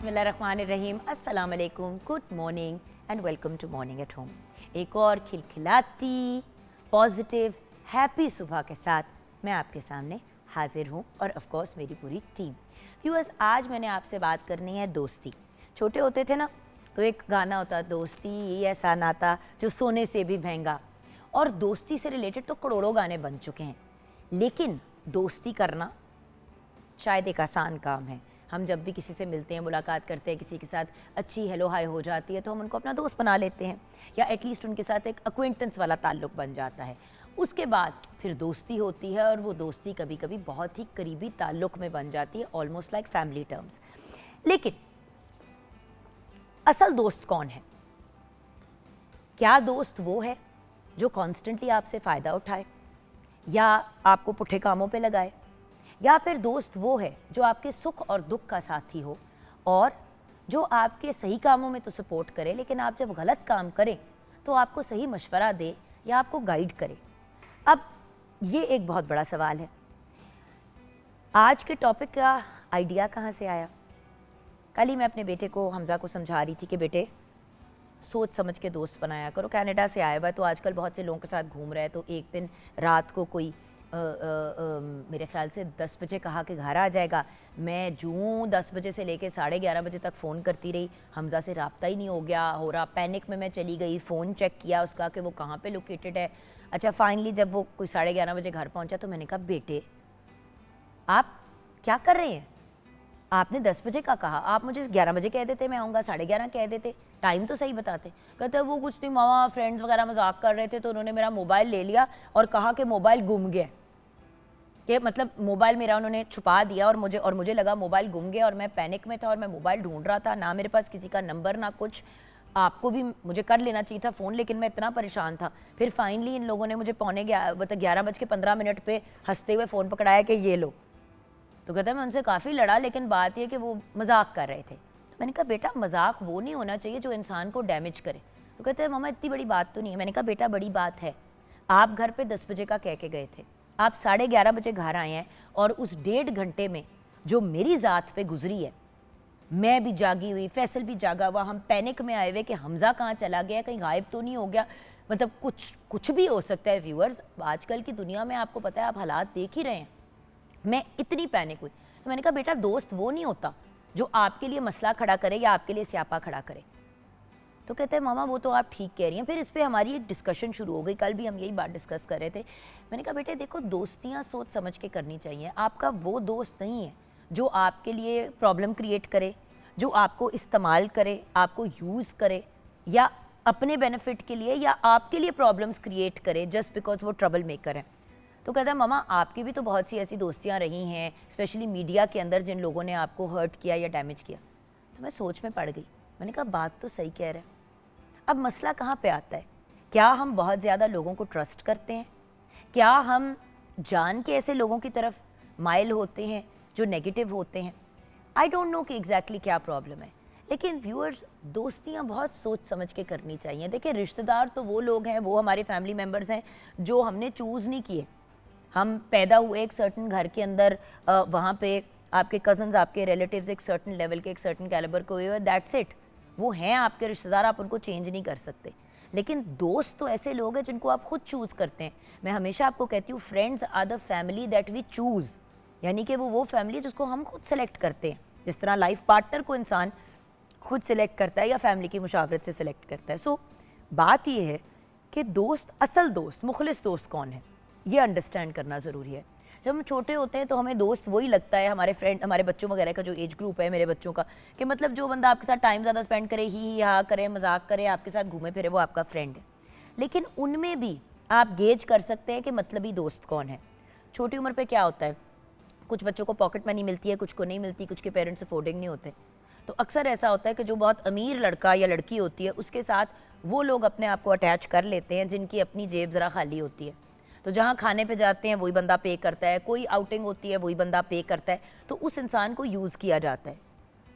बिस्मिल्लाहिर्रहमानिर्रहीम, अस्सलाम वालेकुम, good morning and welcome to morning at home. एक और खिलखिलाती, पॉजिटिव, हैप्पी सुबह के साथ मैं आपके सामने हाजिर हूँ और ऑफ कोर्स मेरी पूरी टीम। व्यूअर्स, आज मैंने आपसे बात करनी है दोस्ती। छोटे होते थे ना तो एक गाना होता, दोस्ती ये ऐसा नाता जो सोने से भी महंगा, और दोस्ती से रिलेटेड तो करोड़ों गाने बन चुके हैं। लेकिन दोस्ती करना शायद एक आसान काम है। हम जब भी किसी से मिलते हैं, मुलाकात करते हैं, किसी के साथ अच्छी हेलो हाय हो जाती है तो हम उनको अपना दोस्त बना लेते हैं, या एटलीस्ट उनके साथ एक अक्वेंटेंस वाला ताल्लुक़ बन जाता है। उसके बाद फिर दोस्ती होती है और वो दोस्ती कभी कभी बहुत ही करीबी ताल्लुक़ में बन जाती है, ऑलमोस्ट लाइक फैमिली टर्म्स। लेकिन असल दोस्त कौन है? क्या दोस्त वो है जो कॉन्स्टेंटली आपसे फ़ायदा उठाए या आपको पुट्ठे कामों पे लगाए, या फिर दोस्त वो है जो आपके सुख और दुख का साथी हो और जो आपके सही कामों में तो सपोर्ट करे, लेकिन आप जब गलत काम करें तो आपको सही मशवरा दे या आपको गाइड करे। अब ये एक बहुत बड़ा सवाल है। आज के टॉपिक का आइडिया कहाँ से आया? कल ही मैं अपने बेटे को, हमज़ा को, समझा रही थी कि बेटे सोच समझ के दोस्त बनाया करो। कनाडा से आया हुआ है तो आजकल बहुत से लोगों के साथ घूम रहा है। तो एक दिन रात को कोई मेरे ख्याल से 10 बजे कहा कि घर आ जाएगा। मैं जूँ 10 बजे से लेके 11:30 बजे तक फ़ोन करती रही, हमज़ा से रब्ता ही नहीं हो रहा। पैनिक में मैं चली गई, फ़ोन चेक किया उसका कि वो कहाँ पे लोकेटेड है। अच्छा, फाइनली जब वो कोई 11:30 बजे घर पहुँचा तो मैंने कहा, बेटे आप क्या कर रहे हैं? आपने 10 बजे का कहा, आप मुझे 11 बजे कह देते मैं आऊँगा, 11:30 कह देते, टाइम तो सही बताते। कहते वो कुछ नहीं मामा, फ्रेंड्स वगैरह मजाक कर रहे थे तो उन्होंने मेरा मोबाइल ले लिया और कहा कि मोबाइल गुम गया, कि मतलब मोबाइल मेरा उन्होंने छुपा दिया और मुझे लगा मोबाइल गुम गया और मैं पैनिक में था और मैं मोबाइल ढूंढ रहा था, ना मेरे पास किसी का नंबर ना कुछ। आपको भी मुझे कर लेना चाहिए था फ़ोन, लेकिन मैं इतना परेशान था। फिर फाइनली इन लोगों ने मुझे 11:15 पे हंसते हुए फ़ोन पकड़ाया कि ये लो। तो कहता है मैं उनसे काफ़ी लड़ा, लेकिन बात ये कि वो मजाक कर रहे थे। तो मैंने कहा बेटा मजाक वो नहीं होना चाहिए जो इंसान को डैमेज करे। तो कहते हैं मामा इतनी बड़ी बात तो नहीं है। मैंने कहा बेटा बड़ी बात है। आप घर पे 10 बजे का कह के गए थे, आप 11:30 बजे घर आए हैं और उस 1.5 घंटे में जो मेरी ज़ात पे गुजरी है, मैं भी जागी हुई, फैसल भी जागा हुआ, हम पैनिक में आए हुए कि हमज़ा कहाँ चला गया, कहीं गायब तो नहीं हो गया। मतलब कुछ भी हो सकता है। व्यूअर्स, आजकल की दुनिया में आपको पता है, आप हालात देख ही रहे हैं। मैं इतनी पैनिक हुई तो मैंने कहा बेटा दोस्त वो नहीं होता जो आपके लिए मसला खड़ा करे या आपके लिए स्यापा खड़ा करे। तो कहते हैं मामा वो तो आप ठीक कह रही हैं। फिर इस पर हमारी एक डिस्कशन शुरू हो गई। कल भी हम यही बात डिस्कस कर रहे थे। मैंने कहा बेटे देखो, दोस्तियाँ सोच समझ के करनी चाहिए। आपका वो दोस्त नहीं है जो आपके लिए प्रॉब्लम क्रिएट करे, जो आपको इस्तेमाल करे, आपको यूज़ करे, या अपने बेनिफिट के लिए या आपके लिए प्रॉब्लम्स क्रिएट करे जस्ट बिकॉज वो ट्रबल मेकर है। तो कहता है मामा आपकी भी तो बहुत सी ऐसी दोस्तियाँ रही हैं, स्पेशली मीडिया के अंदर, जिन लोगों ने आपको हर्ट किया या डैमेज किया। तो मैं सोच में पड़ गई। मैंने कहा बात तो सही कह रहे हैं। अब मसला कहाँ पे आता है? क्या हम बहुत ज़्यादा लोगों को ट्रस्ट करते हैं? क्या हम जान के ऐसे लोगों की तरफ माइल होते हैं जो नेगेटिव होते हैं? आई डोंट नो कि एग्जैक्टली क्या प्रॉब्लम है। लेकिन व्यूअर्स, दोस्तियाँ बहुत सोच समझ के करनी चाहिए। देखिए, रिश्तेदार तो वो लोग हैं, वो हमारे फैमिली मेम्बर्स हैं जो हमने चूज़ नहीं किए। हम पैदा हुए एक सर्टन घर के अंदर, वहाँ पे आपके कज़न्स, आपके रिलेटिव्स एक सर्टन लेवल के, एक सर्टन कैलिबर को हुए, दैट्स इट। वो हैं आपके रिश्तेदार, आप उनको चेंज नहीं कर सकते। लेकिन दोस्त तो ऐसे लोग हैं जिनको आप खुद चूज़ करते हैं। मैं हमेशा आपको कहती हूँ, friends are the family that we choose, यानी कि वो फैमिली जिसको हम खुद सेलेक्ट करते हैं। जिस तरह लाइफ पार्टनर को इंसान खुद सेलेक्ट करता है या फैमिली की मुशावरत से सेलेक्ट करता है। सो बात ये है कि दोस्त, असल दोस्त, मुखलिस दोस्त कौन है, ये अंडरस्टैंड करना ज़रूरी है। जब हम छोटे होते हैं तो हमें दोस्त वही लगता है, हमारे फ्रेंड, हमारे बच्चों वगैरह का जो एज ग्रुप है, मेरे बच्चों का, कि मतलब जो बंदा आपके साथ टाइम ज़्यादा स्पेंड करे, ही हाँ करे, मजाक करे, आपके साथ घूमे फिरे, वो आपका फ्रेंड है। लेकिन उनमें भी आप गेज कर सकते हैं कि मतलबी दोस्त कौन है। छोटी उम्र पर क्या होता है, कुछ बच्चों को पॉकेट मनी मिलती है, कुछ को नहीं मिलती, कुछ के पेरेंट्स अफोर्डिंग नहीं होते। तो अक्सर ऐसा होता है कि जो बहुत अमीर लड़का या लड़की होती है, उसके साथ वो लोग अपने आप को अटैच कर लेते हैं जिनकी अपनी जेब ज़रा खाली होती है। तो जहाँ खाने पे जाते हैं वही बंदा पे करता है, कोई आउटिंग होती है वही बंदा पे करता है, तो उस इंसान को यूज़ किया जाता है।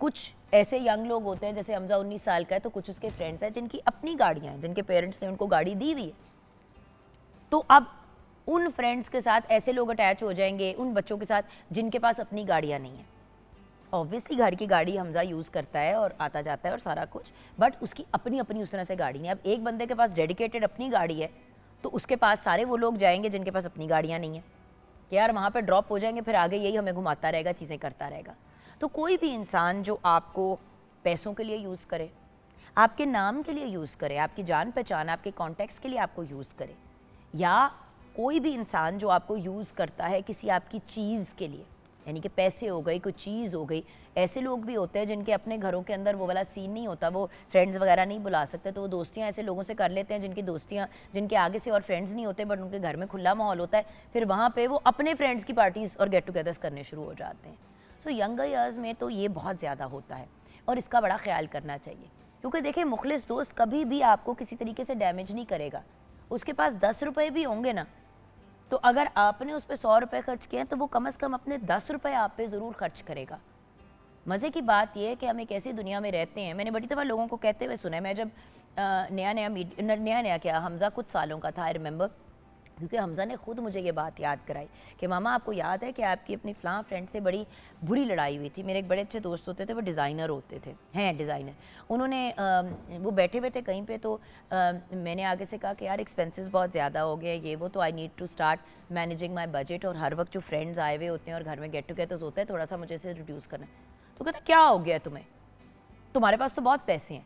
कुछ ऐसे यंग लोग होते हैं, जैसे हमज़ा 19 साल का है, तो कुछ उसके फ्रेंड्स हैं जिनकी अपनी गाड़ियाँ हैं, जिनके पेरेंट्स ने उनको गाड़ी दी हुई है। तो अब उन फ्रेंड्स के साथ ऐसे लोग अटैच हो जाएंगे, उन बच्चों के साथ जिनके पास अपनी गाड़ियाँ नहीं हैं। ऑब्वियसली घर की गाड़ी हमजा यूज़ करता है और आता जाता है और सारा कुछ, बट उसकी अपनी अपनी उस तरह से गाड़ी नहीं है। अब एक बंदे के पास डेडिकेटेड अपनी गाड़ी है तो उसके पास सारे वो लोग जाएंगे जिनके पास अपनी गाड़ियाँ नहीं हैं कि यार वहाँ पे ड्रॉप हो जाएंगे, फिर आगे यही हमें घुमाता रहेगा, चीज़ें करता रहेगा। तो कोई भी इंसान जो आपको पैसों के लिए यूज़ करे, आपके नाम के लिए यूज़ करे, आपकी जान पहचान, आपके कॉन्टेक्ट्स के लिए आपको यूज़ करे, या कोई भी इंसान जो आपको यूज़ करता है किसी आपकी चीज़ के लिए, यानी कि पैसे हो गई, कोई चीज़ हो गई। ऐसे लोग भी होते हैं जिनके अपने घरों के अंदर वो वाला सीन नहीं होता, वो फ्रेंड्स वगैरह नहीं बुला सकते, तो वो दोस्तियाँ ऐसे लोगों से कर लेते हैं जिनकी दोस्तियाँ, जिनके आगे से और फ्रेंड्स नहीं होते, बट उनके घर में खुला माहौल होता है, फिर वहाँ पे वो अपने फ्रेंड्स की पार्टीज़ और गेट टुगेदर्स करने शुरू हो जाते हैं। सो यंगर ईयर्स में तो ये बहुत ज़्यादा होता है और इसका बड़ा ख्याल करना चाहिए, क्योंकि देखिए मुखलिस दोस्त कभी भी आपको किसी तरीके से डैमेज नहीं करेगा। उसके पास 10 रुपये भी होंगे ना, तो अगर आपने उस पर 100 रुपये खर्च किए हैं तो वो कम से कम अपने 10 रुपये आप पे ज़रूर खर्च करेगा। मज़े की बात यह है कि हम एक ऐसी दुनिया में रहते हैं, मैंने बड़ी दफ़ा लोगों को कहते हुए सुना है, मैं जब नया क्या हमज़ा कुछ सालों का था, आई रिमेंबर, क्योंकि हमज़ा ने खुद मुझे ये बात याद कराई कि मामा आपको याद है कि आपकी अपनी फ़लाँ फ्रेंड से बड़ी बुरी लड़ाई हुई थी। मेरे एक बड़े अच्छे दोस्त होते थे, वो डिज़ाइनर होते थे, हैं डिज़ाइनर। उन्होंने वो बैठे हुए थे कहीं पे, तो मैंने आगे से कहा कि यार एक्सपेंसेस बहुत ज़्यादा हो गए, ये वो, तो I need to start managing my budget, और हर वक्त जो फ्रेंड्स आए हुए होते हैं और घर में गेट टुगेदर्स होता है, थोड़ा सा मुझे इसे रिड्यूस करना है। तो कहते क्या हो गया तुम्हें, तुम्हारे पास तो बहुत पैसे हैं।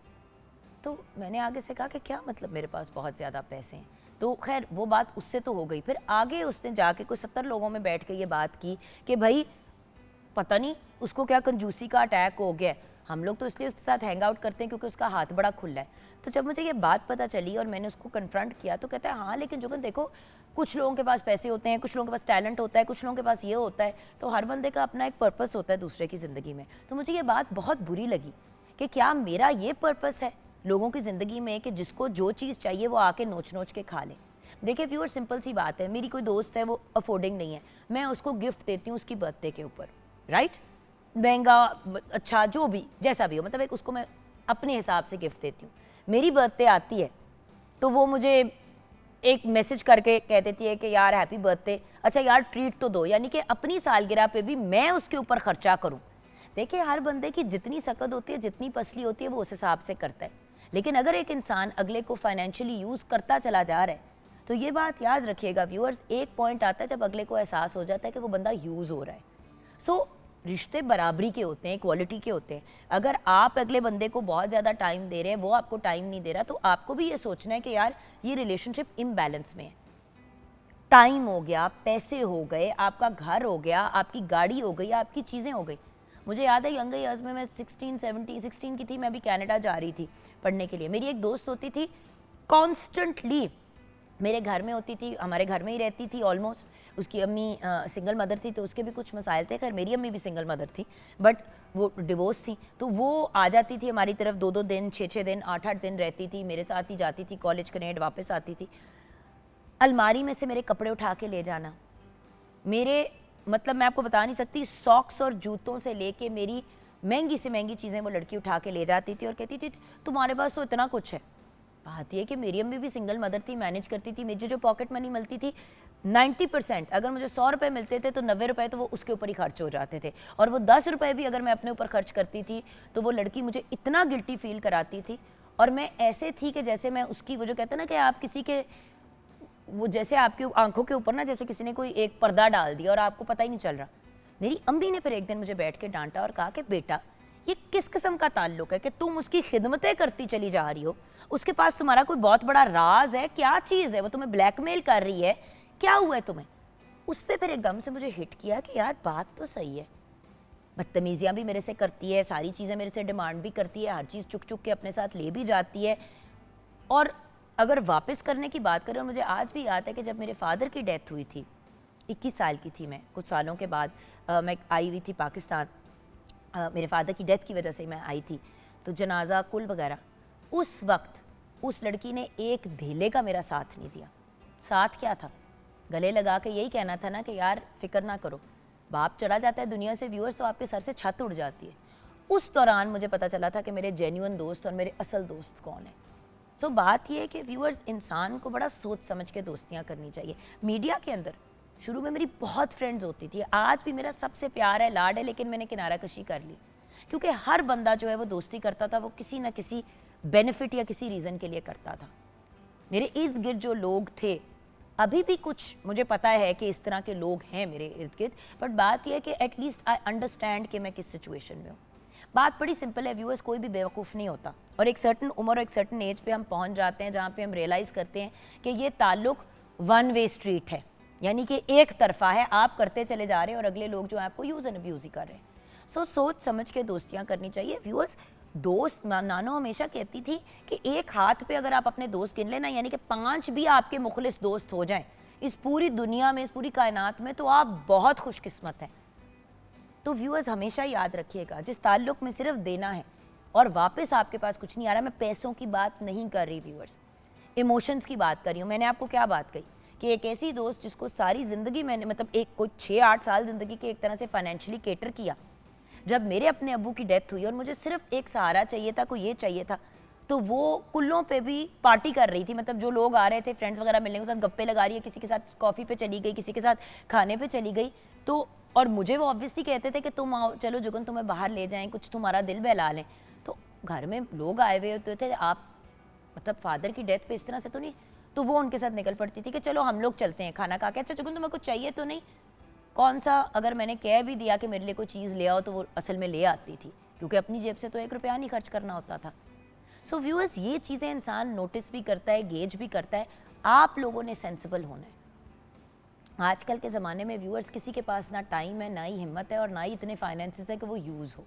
तो मैंने आगे से कहा कि क्या मतलब मेरे पास बहुत ज़्यादा पैसे हैं। तो खैर वो बात उससे तो हो गई। फिर आगे उसने जाके कुछ 70 लोगों में बैठ के ये बात की कि भाई पता नहीं उसको क्या कंजूसी का अटैक हो गया, हम लोग तो इसलिए उसके साथ हैंग आउट करते हैं क्योंकि उसका हाथ बड़ा खुला है। तो जब मुझे ये बात पता चली और मैंने उसको कन्फ्रंट किया तो कहता है हाँ लेकिन जुगन देखो, कुछ लोगों के पास पैसे होते हैं, कुछ लोगों के पास टैलेंट होता है, कुछ लोगों के पास ये होता है, तो हर बंदे का अपना एक पर्पस होता है दूसरे की ज़िंदगी में। तो मुझे ये बात बहुत बुरी लगी कि क्या मेरा ये पर्पस है लोगों की ज़िंदगी में कि जिसको जो चीज़ चाहिए वो आके नोच नोच के खा ले। देखिए व्यूअर, सिंपल सी बात है, मेरी कोई दोस्त है वो अफोर्डिंग नहीं है, मैं उसको गिफ्ट देती हूँ उसकी बर्थडे के ऊपर, राइट, महंगा अच्छा जो भी जैसा भी हो, मतलब एक उसको मैं अपने हिसाब से गिफ्ट देती हूँ। मेरी बर्थडे आती है तो वो मुझे एक मैसेज करके कह देती है कि यार हैप्पी बर्थडे, अच्छा यार ट्रीट तो दो, यानी कि अपनी सालगिरह पे भी मैं उसके ऊपर खर्चा करूँ। देखिए हर बंदे की जितनी सकत होती है, जितनी पसली होती है, वो उस हिसाब से करता है। लेकिन अगर एक इंसान अगले को फाइनेंशियली यूज़ करता चला जा रहा है तो ये बात याद रखिएगा व्यूअर्स, एक पॉइंट आता है जब अगले को एहसास हो जाता है कि वो बंदा यूज़ हो रहा है। सो रिश्ते बराबरी के होते हैं, क्वालिटी के होते हैं। अगर आप अगले बंदे को बहुत ज़्यादा टाइम दे रहे हैं, वो आपको टाइम नहीं दे रहा, तो आपको भी ये सोचना है कि यार ये रिलेशनशिप इम्बैलेंस में है। टाइम हो गया, पैसे हो गए, आपका घर हो गया, आपकी गाड़ी हो गई, आपकी चीज़ें हो गई। मुझे याद है यंगर ईयर्स में मैं 16 की थी, मैं भी कनाडा जा रही थी पढ़ने के लिए। मेरी एक दोस्त होती थी, कॉन्स्टेंटली मेरे घर में होती थी, हमारे घर में ही रहती थी ऑलमोस्ट। उसकी अम्मी सिंगल मदर थी तो उसके भी कुछ मसाइल थे, खैर मेरी अम्मी भी सिंगल मदर थी बट वो डिवोर्स थी, तो वो आ जाती थी हमारी तरफ 2-2 दिन, 6-6 दिन, 8-8 दिन रहती थी, मेरे साथ ही जाती थी, कॉलेज कनेड वापस आती थी। अलमारी में से मेरे कपड़े उठा के ले जाना, मेरे मतलब मैं आपको बता नहीं सकती, सॉक्स और जूतों से लेके मेरी महंगी से महंगी चीज़ें वो लड़की उठा के ले जाती थी और कहती थी तुम्हारे पास तो इतना कुछ है। बात यह कि मेरी अम्मी भी सिंगल मदर थी, मैनेज करती थी, मुझे जो पॉकेट मनी मिलती थी 90%, अगर मुझे 100 रुपये मिलते थे तो 90 रुपये तो वो उसके ऊपर ही खर्च हो जाते थे, और वो 10 रुपये भी अगर मैं अपने ऊपर खर्च करती थी तो वो लड़की मुझे इतना गिल्टी फील कराती थी। और मैं ऐसे थी कि जैसे मैं उसकी, वो जो कहते हैं ना कि आप किसी के, वो जैसे आपकी आंखों के ऊपर ना जैसे किसी ने कोई एक पर्दा डाल दिया और आपको पता ही नहीं चल रहा। मेरी अम्मी ने फिर एक दिन मुझे बैठ के डांटा और कहा कि बेटा ये किस किस्म का ताल्लुक है कि तुम उसकी खिदमतें करती चली जा रही हो, उसके पास तुम्हारा कोई बहुत बड़ा राज है, क्या चीज़ है, वो तुम्हें ब्लैकमेल कर रही है, क्या हुआ है तुम्हें। उस पर फिर एकदम से मुझे हिट किया कि यार बात तो सही है, बदतमीजियाँ भी मेरे से करती है, सारी चीज़ें मेरे से डिमांड भी करती है, हर चीज़ चुक चुक के अपने साथ ले भी जाती है। और अगर वापस करने की बात करें, मुझे आज भी याद है कि जब मेरे फादर की डेथ हुई थी, 21 साल की थी मैं, कुछ सालों के बाद मैं आई हुई थी पाकिस्तान, मेरे फादर की डेथ की वजह से मैं आई थी, तो जनाजा कुल वगैरह, उस वक्त उस लड़की ने एक धेले का मेरा साथ नहीं दिया। साथ क्या था, गले लगा के यही कहना था ना कि यार फिक्र ना करो, बाप चढ़ा जाता है दुनिया से व्यूअर्स तो आपके सर से छत उड़ जाती है। उस दौरान मुझे पता चला था कि मेरे जेन्युइन दोस्त और मेरे असल दोस्त कौन है। बात यह है कि व्यूअर्स, इंसान को बड़ा सोच समझ के दोस्तियाँ करनी चाहिए। मीडिया के अंदर शुरू में मेरी बहुत फ्रेंड्स होती थी, आज भी मेरा सबसे प्यार है, लाड है, लेकिन मैंने किनारा कशी कर ली, क्योंकि हर बंदा जो है वो दोस्ती करता था, वो किसी ना किसी बेनिफिट या किसी रीज़न के लिए करता था। मेरे इर्द गिर्द जो लोग थे, अभी भी कुछ मुझे पता है कि इस तरह के लोग हैं मेरे इर्द गिर्द, बट बात यह है कि एटलीस्ट आई अंडरस्टैंड कि मैं किस सिचुएशन में हूँ। बात बड़ी सिंपल है व्यूअर्स, कोई भी बेवकूफ़ नहीं होता, और एक सर्टन उम्र और एक सर्टन एज पे हम पहुँच जाते हैं जहाँ पे हम रियलाइज़ करते हैं कि ये ताल्लुक वन वे स्ट्रीट है, यानी कि एक तरफा है, आप करते चले जा रहे हैं और अगले लोग जो है आपको यूज़ एंड अब्यूज़ ही कर रहे हैं। सो सोच समझ के दोस्तियाँ करनी चाहिए व्यूअर्स। दोस्त नानो हमेशा कहती थी कि एक हाथ पे अगर आप अपने दोस्त गिन लेना, यानी कि 5 भी आपके मुखलिस दोस्त हो जाएं इस पूरी दुनिया में, इस पूरी कायनात में, तो आप बहुत खुशकिस्मत हैं। तो व्यूअर्स हमेशा याद रखिएगा, जिस ताल्लुक में सिर्फ देना है और वापस आपके पास कुछ नहीं आ रहा, मैं पैसों की बात नहीं कर रही व्यूअर्स, इमोशंस की बात कर रही हूँ। मैंने आपको क्या बात कही कि एक ऐसी दोस्त जिसको सारी ज़िंदगी मैंने, मतलब एक कोई 6-8 साल ज़िंदगी के एक तरह से फाइनेंशियली केटर किया। जब मेरे अपने अब्बू की डेथ हुई और मुझे सिर्फ एक सहारा चाहिए था, कोई ये चाहिए था, तो वो कुल्लों पे भी पार्टी कर रही थी। मतलब जो लोग आ रहे थे फ्रेंड्स वगैरह मिलने के साथ, गप्पे लगा रही है, किसी के साथ कॉफ़ी पे चली गई, किसी के साथ खाने पे चली गई, तो और मुझे वो ऑब्वियसली कहते थे कि तुम आओ, चलो जुगन तुम्हें बाहर ले जाएं, कुछ तुम्हारा दिल बहला लें। तो घर में लोग आए हुए होते थे, आप मतलब फादर की डेथ पे इस तरह से तो नहीं, तो वो उनके साथ निकल पड़ती थी कि चलो हम लोग चलते हैं खाना खा के। अच्छा जुगन तुम्हें कुछ चाहिए तो नहीं, कौन सा, अगर मैंने कह भी दिया कि मेरे लिए कोई चीज़ ले आओ तो वो असल में ले आती थी, क्योंकि अपनी जेब से तो 1 रुपया नहीं खर्च करना होता था। सो व्यूअर्स, ये चीज़ें इंसान नोटिस भी करता है, गेज भी करता है। आप लोगों ने सेंसिबल होना है। आजकल के ज़माने में व्यूअर्स किसी के पास ना टाइम है, ना ही हिम्मत है, और ना ही इतने फाइनेंसेस है कि वो यूज़ हो।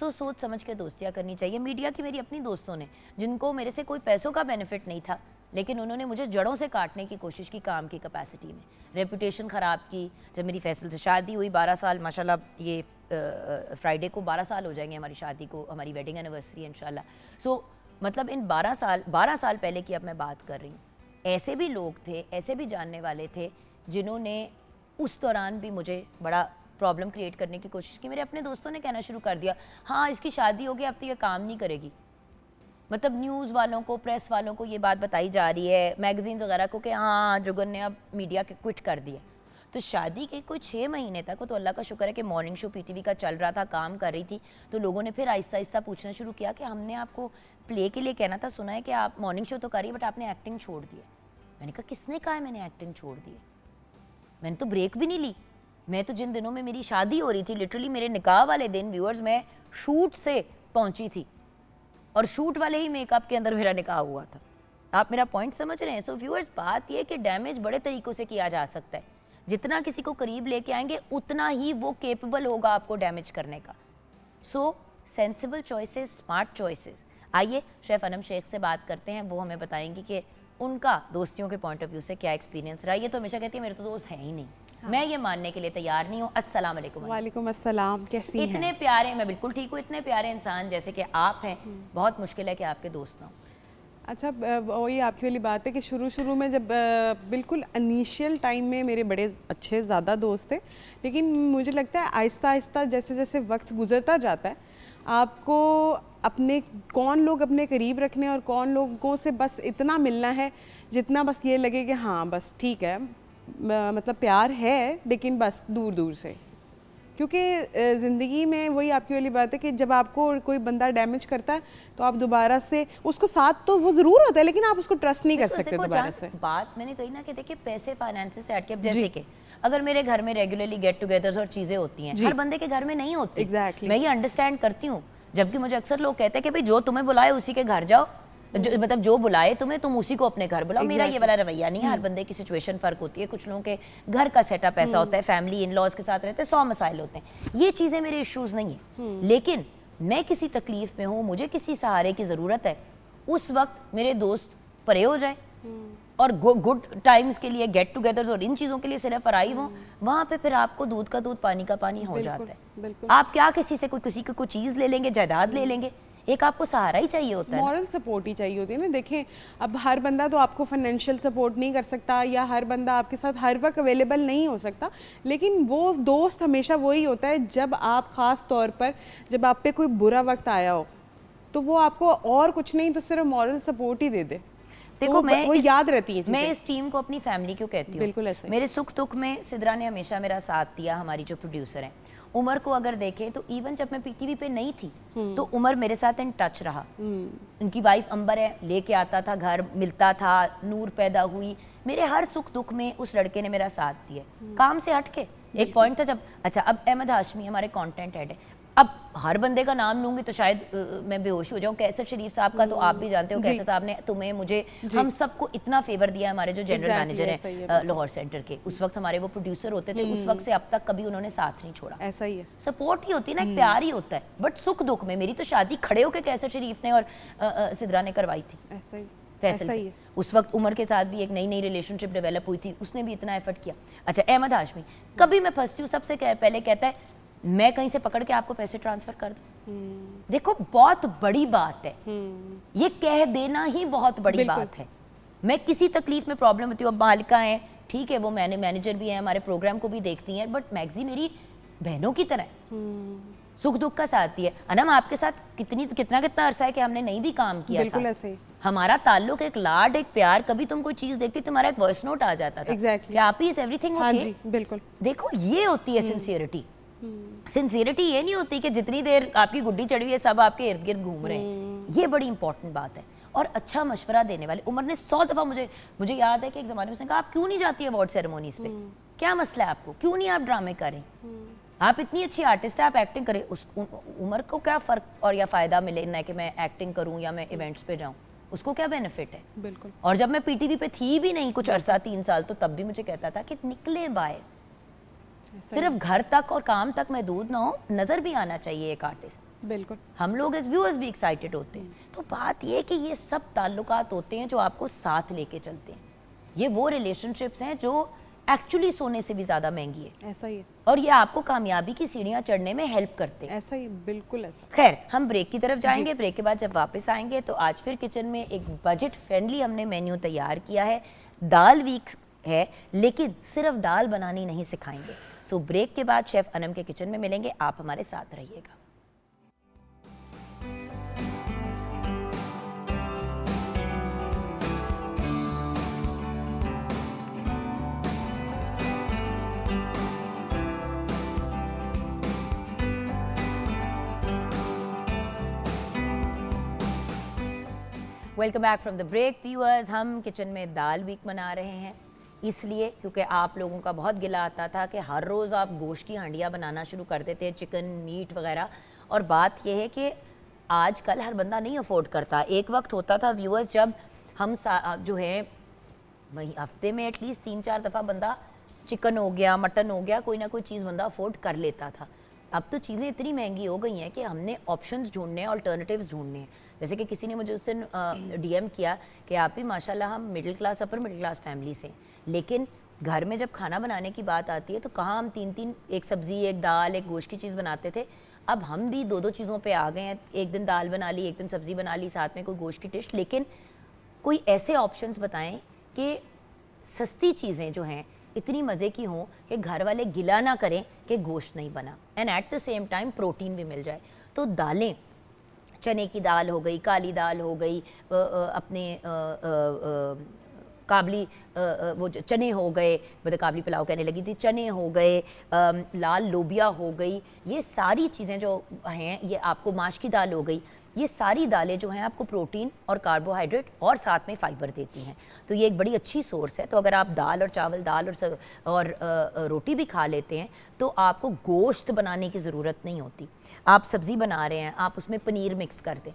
सो सोच समझ के दोस्तियाँ करनी चाहिए। मीडिया की मेरी अपनी दोस्तों ने, जिनको मेरे से कोई पैसों का बेनिफिट नहीं था, लेकिन उन्होंने मुझे जड़ों से काटने की कोशिश की काम की कैपेसिटी में, रेपुटेशन ख़राब की। जब मेरी फैसल से शादी हुई, 12 साल माशाल्लाह, ये फ्राइडे को 12 साल हो जाएंगे हमारी शादी को, हमारी वेडिंग एनिवर्सरी इंशाल्लाह। सो मतलब इन 12 साल पहले की अब मैं बात कर रही हूँ। ऐसे भी लोग थे, ऐसे भी जानने वाले थे, जिन्होंने उस दौरान भी मुझे बड़ा प्रॉब्लम क्रिएट करने की कोशिश की। मेरे अपने दोस्तों ने कहना शुरू कर दिया, हाँ इसकी शादी हो गई, अब तो ये काम नहीं करेगी। मतलब न्यूज़ वालों को, प्रेस वालों को ये बात बताई जा रही है, मैगजीन्स वगैरह को, कि हाँ जुगन ने अब मीडिया के क्विट कर दिया। तो शादी के कोई 6 महीने तक, तो अल्लाह का शुक्र है कि मॉर्निंग शो पीटीवी का चल रहा था, काम कर रही थी, तो लोगों ने फिर आहिस्ता आहिस्ता पूछना शुरू किया कि हमने आपको प्ले के लिए कहना था, सुना है कि आप मॉर्निंग शो तो करिए बट आपने एक्टिंग छोड़ दी है। मैंने कहा किसने कहा है मैंने एक्टिंग छोड़ दी है? मैंने तो ब्रेक भी नहीं ली। मैं तो जिन दिनों में मेरी शादी हो रही थी, लिटरली मेरे निकाह वाले दिन व्यूअर्स, मैं शूट से पहुंची थी और शूट वाले ही मेकअप के अंदर मेरा निकाह हुआ था। आप मेरा पॉइंट समझ रहे हैं? सो व्यूअर्स, बात यह कि डैमेज बड़े तरीक़ों से किया जा सकता है। जितना किसी को करीब लेके आएंगे उतना ही वो केपेबल होगा आपको डैमेज करने का। सो सेंसिबल चॉइसेस, स्मार्ट चॉइसेस। आइए शेफ अनम शेख से बात करते हैं, वो हमें बताएंगी कि उनका दोस्तियों के पॉइंट ऑफ व्यू से क्या एक्सपीरियंस रहा। ये तो हमेशा कहती है मेरे तो दोस्त हैं ही नहीं। हाँ। मैं ये मानने के लिए तैयार नहीं हूँ। अस्सलाम वालेकुम। वालेकुम अस्सलाम, कैसी हैं? इतने प्यारे, मैं बिल्कुल ठीक हूँ, इतने प्यारे इंसान जैसे कि आप हैं, बहुत मुश्किल है कि आपके दोस्त ना हो। अच्छा, वही आपकी वाली बात है कि शुरू में जब बिल्कुल इनिशियल टाइम में मेरे बड़े अच्छे ज़्यादा दोस्त थे, लेकिन मुझे लगता है आहिस्ता आहिस्ता जैसे जैसे वक्त गुजरता जाता है, आपको अपने कौन लोग अपने करीब रखने और कौन लोगों से बस इतना मिलना है जितना बस ये लगे कि हाँ बस ठीक है, मतलब प्यार है लेकिन बस दूर दूर से। क्योंकि ज़िंदगी में वही आपकी वाली बात है कि जब आपको कोई बंदा डैमेज करता है तो आप दोबारा से उसको, साथ तो वो ज़रूर होता है लेकिन आप उसको ट्रस्ट नहीं कर सकते दोबारा से। बात मैंने कही ना कि देखिए पैसे फाइनेंस से हट के, जैसे कि अगर मेरे घर में रेगुलरली गेट टुगेदर्स और चीज़ें होती हैं, हर बंदे के घर में नहीं होती। Exactly. मैं ये अंडरस्टैंड करती हूँ, जबकि मुझे अक्सर लोग कहते हैं कि भाई जो तुम्हें बुलाए उसी के घर जाओ, मतलब जो बुलाए तुम्हें तुम उसी को अपने घर बुलाओ। मेरा ये वाला रवैया नहीं है। हर बंदे की सिचुएशन फर्क होती है। कुछ लोगों के घर का सेटअप ऐसा होता है, फैमिली इन लॉज के साथ रहते हैं, 100 मसाइल होते हैं। ये चीज़ें मेरे इश्यूज नहीं है, लेकिन मैं किसी तकलीफ में हूँ, मुझे किसी सहारे की ज़रूरत है, उस वक्त मेरे दोस्त परे हो जाए और गुड टाइम्स के लिए, गेट टुगेदर्स और इन चीज़ों के लिए सिर्फ अराइव हो, वहाँ पे फिर आपको दूध का दूध पानी का पानी हो जाता है। आप क्या किसी से किसी को कोई चीज़ ले लेंगे, जायदाद ले लेंगे, एक आपको सहारा ही चाहिए होता है, मॉरल सपोर्ट ही चाहिए होती है ना। देखें, अब हर बंदा तो आपको फाइनेंशियल सपोर्ट नहीं कर सकता, या हर बंदा आपके साथ हर वक्त अवेलेबल नहीं हो सकता, लेकिन वो दोस्त हमेशा वही होता है जब आप ख़ास तौर पर जब आप पे कोई बुरा वक्त आया हो तो वो आपको और कुछ नहीं तो सिर्फ मॉरल सपोर्ट ही दे दे। देखो वो याद रहती है चीजें। मैं इस टीम को अपनी फैमिली क्यों कहती हूँ, बिल्कुल ऐसे। मेरे सुख दुख में सिद्रा ने हमेशा मेरा साथ दिया। हमारी जो प्रोड्यूसर हैं, उमर को अगर देखें तो इवन जब मैं पीटीवी पे नहीं थी तो उमर मेरे साथ इन टच रहा। उनकी वाइफ अंबर है, लेके आता था घर, मिलता था, नूर पैदा हुई। मेरे हर सुख दुख में उस लड़के ने मेरा साथ दिया, काम से हटके। एक पॉइंट था जब, अच्छा अब अहमद हाशमी हमारे कंटेंट हेड है, अब हर बंदे का नाम लूंगी तो शायद मैं बेहोश हो जाऊं। कैसर शरीफ साहब का तो आप भी जानते हो, कैसर साहब ने तुम्हें, मुझे, हम सबको इतना फेवर दिया। हमारे जो जनरल मैनेजर है लाहौर सेंटर के, उस वक्त हमारे वो प्रोड्यूसर होते थे, उस वक्त से अब तक कभी उन्होंने साथ नहीं छोड़ा। ऐसा ही है, सपोर्ट ही होती है ना, एक प्यार ही होता है। बट सुख दुख में मेरी तो शादी खड़े होकर कैसर शरीफ ने और सिद्रा ने करवाई थी। ऐसा ही, फैसल ऐसा ही है। उस वक्त उमर के साथ भी एक नई नई रिलेशनशिप डेवलप हुई थी, उसने भी इतना एफर्ट किया। अच्छा अहमद हाशमी, कभी मैं फंसती हूँ सबसे पहले कहता है मैं कहीं से पकड़ के आपको पैसे ट्रांसफर कर दूं। देखो बहुत बड़ी बात है, ये कह देना ही बहुत बड़ी बात है। मैं किसी तकलीफ में प्रॉब्लम होती हूँ, अब मालिका है ठीक है, वो मैनेजर भी है, हमारे प्रोग्राम को भी देखती हैं, बट मैगजी मेरी बहनों की तरह है, सुख दुख का साथ ही है। अनम आपके साथ कितना अरसा है कि हमने नहीं भी काम किया, बिल्कुल ऐसे। हमारा ताल्लुक एक लाड, एक प्यार। कभी तुम कोई चीज देखती तुम्हारा एक वॉइस नोट आ जाता था, exactly. क्या आप ही इज एवरीथिंग ओके? हाँ जी, बिल्कुल। देखो ये होती है सिंसियरिटी। सिंसियरिटी ये नहीं होती कि जितनी देर आपकी गुड्डी चढ़ी हुई है सब आपके इर्द गिर्द घूम रहे हैं। ये बड़ी इंपॉर्टेंट बात है। और अच्छा मशवरा देने वाले, उमर ने 100 दफा मुझे याद है कि एक जमाने में उसने कहा आप क्यों नहीं जाती है अवार्ड सेरेमोनीज पे, क्या मसला है आपको, क्यों नहीं आप ड्रामे करें, आप इतनी अच्छी आर्टिस्ट है, आप एक्टिंग करें। उमर को क्या फर्क और या फायदा मिले ना कि मैं एक्टिंग करूं या मैं इवेंट्स पे जाऊं, उसको क्या बेनिफिट है? बिल्कुल। और जब मैं पीटीवी पे थी भी नहीं कुछ अरसा, 3 साल, तो तब भी मुझे कहता था कि निकले बाहर, सिर्फ घर तक और काम तक महदूद ना हो, नजर भी आना चाहिए एक आर्टिस्ट। बिल्कुल। हम लोग एज व्यूअर्स भी एक्साइटेड होते हैं। तो बात ये कि ये सब ताल्लुकात होते हैं जो आपको साथ लेके चलते हैं। ये वो रिलेशनशिप्स हैं जो एक्चुअली सोने से भी ज्यादा महंगी है। ऐसा ही है। और ये आपको कामयाबी की सीढ़ियां चढ़ने में हेल्प करते हैं। ऐसा ही, बिल्कुल ऐसा। खैर हम ब्रेक की तरफ जाएंगे। ब्रेक के बाद जब वापस आएंगे तो आज फिर किचन में एक बजट फ्रेंडली हमने मेन्यू तैयार किया है। दाल वीक है लेकिन सिर्फ दाल बनानी नहीं सिखाएंगे। सो ब्रेक के बाद शेफ अनम के किचन में मिलेंगे, आप हमारे साथ रहिएगा। Welcome back from the break viewers. हम किचन में दाल वीक मना रहे हैं इसलिए क्योंकि आप लोगों का बहुत गिला आता था कि हर रोज़ आप गोश्त की हांडियाँ बनाना शुरू कर देते हैं, चिकन मीट वगैरह। और बात यह है कि आजकल हर बंदा नहीं अफोर्ड करता। एक वक्त होता था व्यूअर्स जब हम जो है वही हफ्ते में एटलीस्ट 3-4 दफ़ा बंदा चिकन हो गया, मटन हो गया, कोई ना कोई चीज़ बंदा अफोर्ड कर लेता था। अब तो चीज़ें इतनी महंगी हो गई हैं कि हमने ऑप्शंस ढूंढने हैं, अल्टरनेटिव्स ढूंढने हैं। जैसे कि किसी ने मुझे उस दिन डीएम किया कि आप भी माशाल्लाह हम middle class, upper middle class family से, लेकिन घर में जब खाना बनाने की बात आती है तो कहाँ हम 3-3 एक सब्ज़ी, एक दाल, एक गोश्त की चीज़ बनाते थे। अब हम भी 2-2 चीज़ों पे आ गए हैं। एक दिन दाल बना ली, एक दिन सब्ज़ी बना ली, साथ में कोई गोश्त की डिश। लेकिन कोई ऐसे ऑप्शंस बताएं कि सस्ती चीज़ें जो हैं इतनी मज़े की हों कि घर वाले गिला ना करें कि गोश्त नहीं बना, and at the same time protein भी मिल जाए। तो दालें, चने की दाल हो गई, काली दाल हो गई, अपने काबली वो चने हो गए, मतलब काबली पुलाव कहने लगी थी, चने हो गए, लाल लोबिया हो गई, ये सारी चीज़ें जो हैं, ये आपको माश की दाल हो गई, ये सारी दालें जो हैं आपको प्रोटीन और कार्बोहाइड्रेट और साथ में फाइबर देती हैं। तो ये एक बड़ी अच्छी सोर्स है। तो अगर आप दाल और चावल, दाल और रोटी भी खा लेते हैं तो आपको गोश्त बनाने की ज़रूरत नहीं होती। आप सब्ज़ी बना रहे हैं, आप उसमें पनीर मिक्स कर दें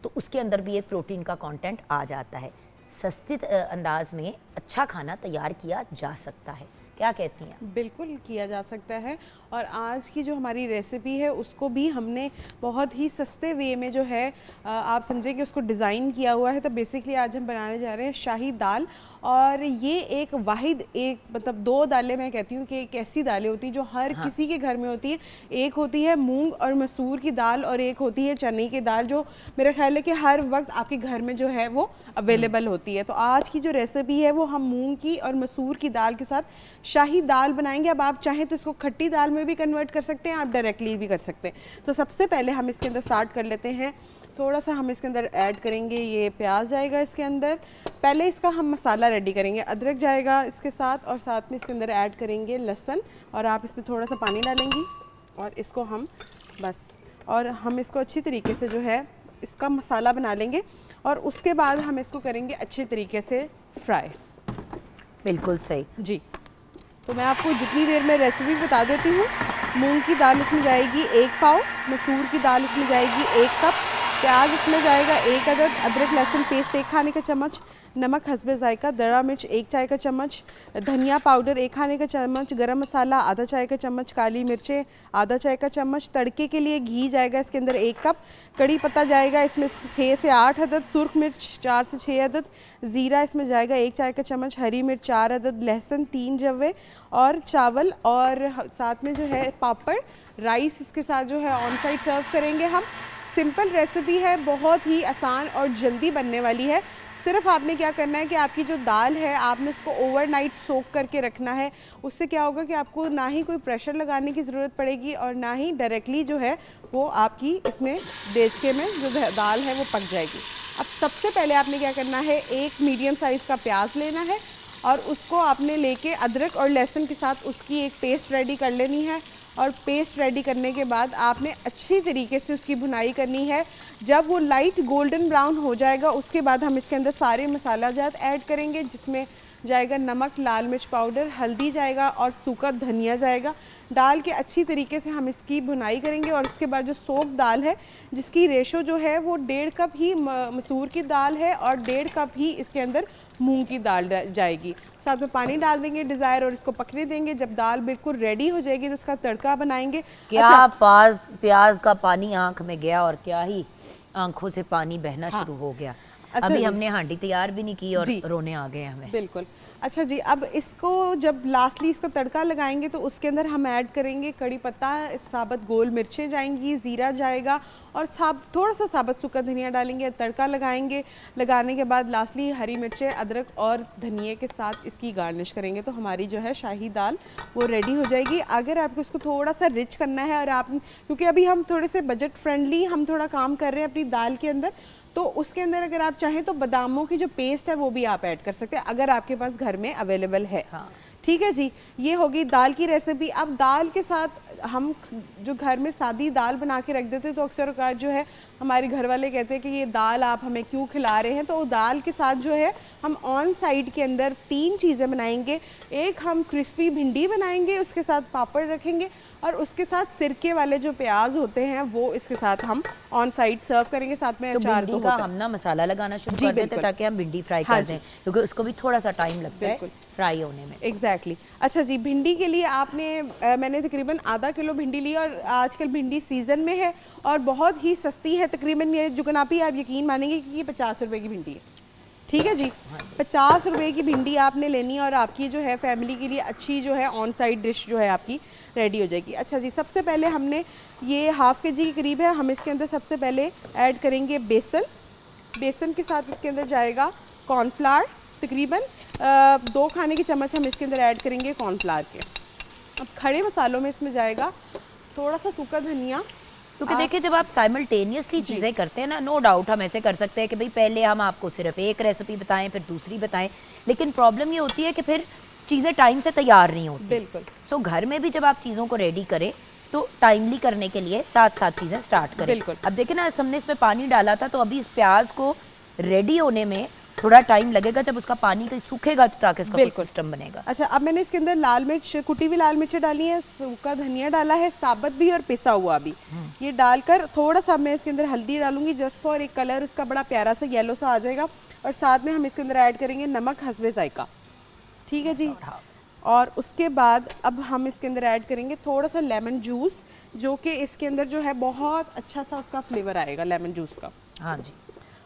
तो उसके अंदर भी एक प्रोटीन का कंटेंट आ जाता है। सस्ते अंदाज में अच्छा खाना तैयार किया जा सकता है। क्या कहती हैं? बिल्कुल किया जा सकता है। और आज की जो हमारी रेसिपी है उसको भी हमने बहुत ही सस्ते वे में जो है आप समझे कि उसको डिज़ाइन किया हुआ है। तो बेसिकली आज हम बनाने जा रहे हैं शाही दाल। और ये एक वाहिद, एक मतलब 2 दालें मैं कहती हूँ कि एक ऐसी दालें होती हैं जो हर किसी के घर में होती है। एक होती है मूंग और मसूर की दाल और एक होती है चने की दाल, जो मेरा ख्याल है कि हर वक्त आपके घर में जो है वो अवेलेबल होती है। तो आज की जो रेसिपी है वो हम मूंग की और मसूर की दाल के साथ शाही दाल बनाएंगे। अब आप चाहें तो इसको खट्टी दाल में भी कन्वर्ट कर सकते हैं, आप डायरेक्टली भी कर सकते हैं। तो सबसे पहले हम इसके अंदर स्टार्ट कर लेते हैं थोड़ा सा हम इसके अंदर ऐड करेंगे, ये प्याज जाएगा इसके अंदर। पहले इसका हम मसाला रेडी करेंगे, अदरक जाएगा इसके साथ और साथ में इसके अंदर ऐड करेंगे लहसुन, और आप इसमें थोड़ा सा पानी डालेंगी और इसको हम और हम इसको अच्छी तरीके से जो है इसका मसाला बना लेंगे और उसके बाद हम इसको करेंगे अच्छे तरीके से फ्राई। बिल्कुल सही जी। तो मैं आपको जितनी देर में रेसिपी बता देती हूँ। मूंग की दाल इसमें जाएगी 1 पाव, मसूर की दाल इसमें जाएगी 1 कप, प्याज इसमें जाएगा 1 अदद, अदरक लहसुन पेस्ट 1 खाने का चम्मच, नमक हस्बे जायका, दरा मिर्च 1 चाय का चम्मच, धनिया पाउडर 1 खाने का चम्मच, गरम मसाला आधा चाय का चम्मच, काली मिर्चें आधा चाय का चम्मच, तड़के के लिए घी जाएगा इसके अंदर 1 कप, कड़ी पत्ता जाएगा इसमें 6 से 8 अदद, सुर्ख मिर्च 4 से 6 अदद, ज़ीरा इसमें जाएगा 1 चाय का चम्मच, हरी मिर्च 4 अदद, लहसुन 3 जवे और चावल और साथ में जो है पापड़, राइस इसके साथ जो है ऑन साइड सर्व करेंगे हम। सिंपल रेसिपी है, बहुत ही आसान और जल्दी बनने वाली है। सिर्फ आपने क्या करना है कि आपकी जो दाल है आपने उसको ओवरनाइट सोक करके रखना है। उससे क्या होगा कि आपको ना ही कोई प्रेशर लगाने की ज़रूरत पड़ेगी और ना ही डायरेक्टली जो है वो आपकी इसमें देचके में जो दाल है वो पक जाएगी। अब सबसे पहले आपने क्या करना है, 1 मीडियम साइज़ का प्याज लेना है और उसको आपने लेके अदरक और लहसुन के साथ उसकी एक पेस्ट रेडी कर लेनी है। और पेस्ट रेडी करने के बाद आपने अच्छी तरीके से उसकी भुनाई करनी है। जब वो लाइट गोल्डन ब्राउन हो जाएगा उसके बाद हम इसके अंदर सारे मसाला जात ऐड करेंगे, जिसमें जाएगा नमक, लाल मिर्च पाउडर, हल्दी जाएगा और सूखा धनिया जाएगा। डाल के अच्छी तरीके से हम इसकी भुनाई करेंगे और उसके बाद जो सोप दाल है जिसकी रेशो जो है वो 1.5 कप ही मसूर की दाल है और 1.5 कप ही इसके अंदर मूंग की दाल जाएगी। साथ में पानी डाल देंगे डिज़ायर और इसको पकने देंगे। जब दाल बिल्कुल रेडी हो जाएगी तो उसका तड़का बनाएंगे। क्या प्याज का पानी आंख में गया और क्या ही आंखों से पानी बहना शुरू हो गया। अच्छा अभी हमने हांडी तैयार भी नहीं की और रोने आ गए हमें। बिल्कुल। अच्छा जी, अब इसको जब लास्टली इसका तड़का लगाएंगे तो उसके अंदर हम ऐड करेंगे कड़ी पत्ता, साबुत गोल मिर्चें जाएंगी, ज़ीरा जाएगा और थोड़ा सा साबुत सूखा धनिया डालेंगे, तड़का लगाएंगे। लगाने के बाद लास्टली हरी मिर्चें, अदरक और धनिए के साथ इसकी गार्निश करेंगे तो हमारी जो है शाही दाल वो रेडी हो जाएगी। अगर आपको इसको थोड़ा सा रिच करना है और आप, क्योंकि अभी हम थोड़े से बजट फ्रेंडली हम थोड़ा काम कर रहे हैं अपनी दाल के अंदर, तो उसके अंदर अगर आप चाहें तो बादामों की जो पेस्ट है वो भी आप ऐड कर सकते हैं अगर आपके पास घर में अवेलेबल है। हाँ। ठीक है जी, ये होगी दाल की रेसिपी। अब दाल के साथ हम जो घर में सादी दाल बना के रख देते तो अक्सर जो है हमारे घर वाले कहते हैं कि ये दाल आप हमें क्यों खिला रहे हैं। तो दाल के साथ जो है हम ऑन साइड के अंदर 3 चीज़ें बनाएंगे। एक हम क्रिस्पी भिंडी बनाएंगे, उसके साथ पापड़ रखेंगे और उसके साथ सिरके वाले जो प्याज होते हैं वो इसके साथ हम ऑन साइड सर्व करेंगे। साथ में अचार भिंडी का हम ना मसाला लगाना शुरू कर देते ताकि हम भिंडी फ्राई कर दें, क्योंकि उसको भी थोड़ा सा टाइम लगता है फ्राई होने में। एग्जैक्टली। अच्छा जी, भिंडी के लिए मैंने तकरीबन आधा किलो भिंडी ली और आजकल भिंडी सीजन में है और बहुत ही सस्ती है। तकरीबन ये जुगनापी आप यकीन मानेंगे कि ये 50 रुपए की भिंडी है। ठीक है जी, 50 रुपए की भिंडी आपने लेनी है और आपकी जो है फैमिली के लिए अच्छी जो है ऑन साइड डिश जो है आपकी रेडी हो जाएगी। अच्छा जी, सबसे पहले हमने ये ½ kg के करीब है, हम इसके अंदर सबसे पहले ऐड करेंगे बेसन। बेसन के साथ इसके अंदर जाएगा कॉर्नफ्लावर, तकरीबन 2 खाने के चम्मच हम इसके अंदर ऐड करेंगे कॉर्नफ्लावर के। अब खड़े मसालों में इसमें जाएगा थोड़ा सा सूखा धनिया, क्योंकि देखिए जब आप साइमल्टेनियसली चीज़ें करते हैं ना, नो डाउट हम ऐसे कर सकते हैं कि भाई पहले हम आपको सिर्फ एक रेसिपी बताएं फिर दूसरी बताएं, लेकिन प्रॉब्लम ये होती है कि फिर चीज़ें टाइम से तैयार नहीं होती। बिल्कुल। सो घर में भी जब आप चीज़ों को रेडी करें तो टाइमली करने के लिए साथ साथ चीज़ें स्टार्ट करें। बिल्कुल। अब देखिए ना, हमने इसमें पानी डाला था तो अभी इस प्याज को रेडी होने में थोड़ा टाइम लगेगा, जब उसका पानी कहीं सूखेगा तो ताकि इसका सिस्टम बनेगा। अच्छा, अब मैंने इसके अंदर लाल मिर्च, कुटी हुई लाल मिर्च डाली है, सूखा धनिया डाला है, साबुत भी और पिसा हुआ भी। ये डालकर थोड़ा सा मैं इसके अंदर हल्दी डालूंगी जस्ट फॉर एक कलर उसका बड़ा प्यारा सा येलो सा आ जाएगा। और साथ में हम इसके अंदर ऐड करेंगे नमक हस्बे जायका। ठीक है जी। और उसके बाद अब हम इसके अंदर ऐड करेंगे थोड़ा सा लेमन जूस, जो कि इसके अंदर जो है बहुत अच्छा सा उसका फ्लेवर आएगा लेमन जूस का। हाँ जी।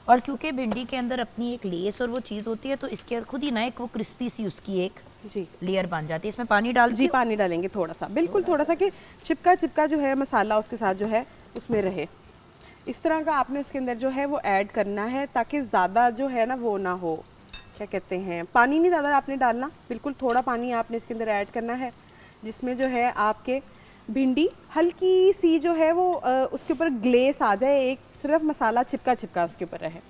और क्योंकि भिंडी के अंदर अपनी एक लेस और वो चीज़ होती है तो इसके खुद ही ना एक वो क्रिस्पी सी उसकी एक जी लेयर बन जाती है। इसमें पानी डाल जी, पानी डालेंगे थोड़ा सा, बिल्कुल थोड़ा सा कि चिपका चिपका जो है मसाला उसके साथ जो है उसमें रहे। इस तरह का आपने उसके अंदर जो है वो ऐड करना है ताकि ज़्यादा जो है ना वो ना हो, क्या कहते हैं, पानी नहीं ज़्यादा आपने डालना, बिल्कुल थोड़ा पानी आपने इसके अंदर ऐड करना है जिसमें जो है आपके भिंडी हल्की सी जो है वो उसके ऊपर ग्लेस आ जाए, एक सिर्फ मसाला चिपका चिपका उसके ऊपर रहे,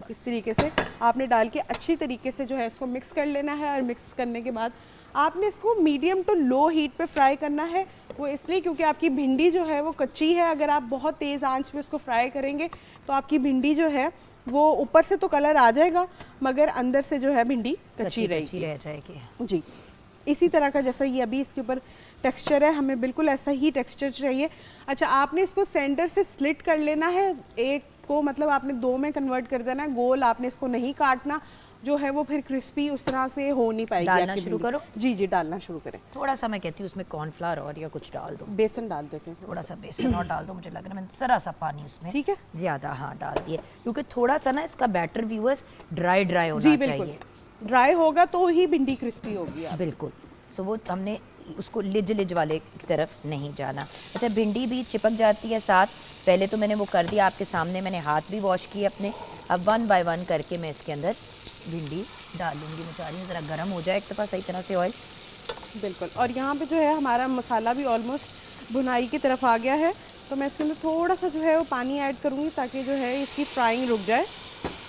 इस तरीके से आपने डाल के अच्छी तरीके से जो है इसको मिक्स कर लेना है। और मिक्स करने के बाद आपने इसको मीडियम टू लो हीट पे फ्राई करना है। वो इसलिए क्योंकि आपकी भिंडी जो है वो कच्ची है, अगर आप बहुत तेज़ आंच पे उसको फ्राई करेंगे तो आपकी भिंडी जो है वो ऊपर से तो कलर आ जाएगा मगर अंदर से जो है भिंडी कच्ची रह जाएगी जी। इसी तरह का जैसा ये अभी इसके ऊपर टेक्सचर है, हमें बिल्कुल ऐसा ही टेक्सचर चाहिए। अच्छा, आपने इसको सेंटर से स्लिट कर लेना है, एक को मतलब आपने दो में कन्वर्ट कर देना है, गोल आपने इसको नहीं काटना, जो है वो फिर क्रिस्पी उस तरह से हो नहीं पाएगी। डालना शुरू करो। जी जी, डालना शुरू करें। थोड़ा सा मैं कहती हूँ उसमें कॉर्नफ्लावर और या कुछ डाल दो, बेसन डाल देते हैं, थोड़ा सा बेसन और डाल दो, मुझे लग रहा है मैंने जरा सा पानी उसमें ठीक है ज्यादा हाँ डाल दिए, क्योंकि थोड़ा सा ना इसका बैटर व्यूअर्स ड्राई ड्राई होना जी बिल्कुल चाहिए। ड्राई होगा तो ही भिंडी क्रिस्पी होगी बिल्कुल। सो वो हमने उसको लिज वाले की तरफ नहीं जाना। अच्छा, भिंडी भी चिपक जाती है साथ, पहले तो मैंने वो कर दिया आपके सामने, मैंने हाथ भी वॉश किए अपने। अब 1 बाय 1 करके मैं इसके अंदर भिंडी डालूंगी। मैं चाह रही हूँ ज़रा गर्म हो जाए एक दफ़ा सही तरह से ऑयल। बिल्कुल। और यहाँ पे जो है हमारा मसाला भी ऑलमोस्ट भुनाई की तरफ आ गया है, तो मैं इसके अंदर थोड़ा सा जो है वो पानी ऐड करूँगी ताकि जो है इसकी फ्राइंग रुक जाए।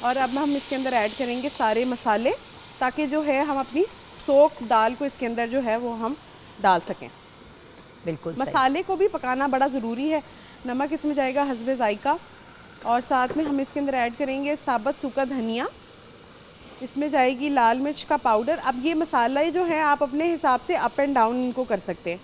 और अब हम इसके अंदर ऐड करेंगे सारे मसाले ताकि जो है हम अपनी सोख दाल को इसके अंदर जो है वो हम डाल सकें। बिल्कुल। मसाले को भी पकाना बड़ा ज़रूरी है। नमक इसमें जाएगा हस्बे जायका, और साथ में हम इसके अंदर ऐड करेंगे साबुत सूखा धनिया, इसमें जाएगी लाल मिर्च का पाउडर। अब ये मसाला जो है आप अपने हिसाब से अप एंड डाउन इनको कर सकते हैं।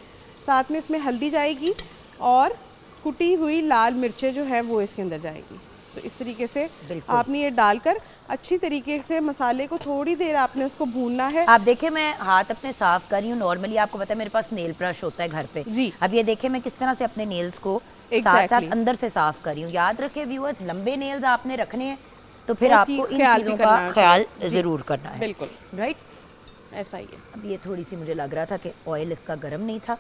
साथ में इसमें हल्दी जाएगी और कुटी हुई लाल मिर्चें जो है वो इसके अंदर जाएगी। तो इस तरीके से आपने ये डालकर अच्छी तरीके से मसाले को थोड़ी देर आपने उसको भूनना है। आप देखें मैं हाथ अपने साफ कर रही हूँ। नॉर्मली आपको पता है मेरे पास नेल ब्रश होता है घर पे जी। अब ये देखें मैं किस तरह से अपने नेल्स को साथ साथ अंदर से साफ कर रही हूँ। याद रखें व्यूअर्स, लंबे नेल्स आपने रखने हैं तो फिर आपको इन चीज़ों का ख्याल ज़रूर करना है। बिल्कुल राइट, ऐसा ही है। अब ये थोड़ी सी मुझे लग रहा था कि ऑयल इसका गर्म नहीं था।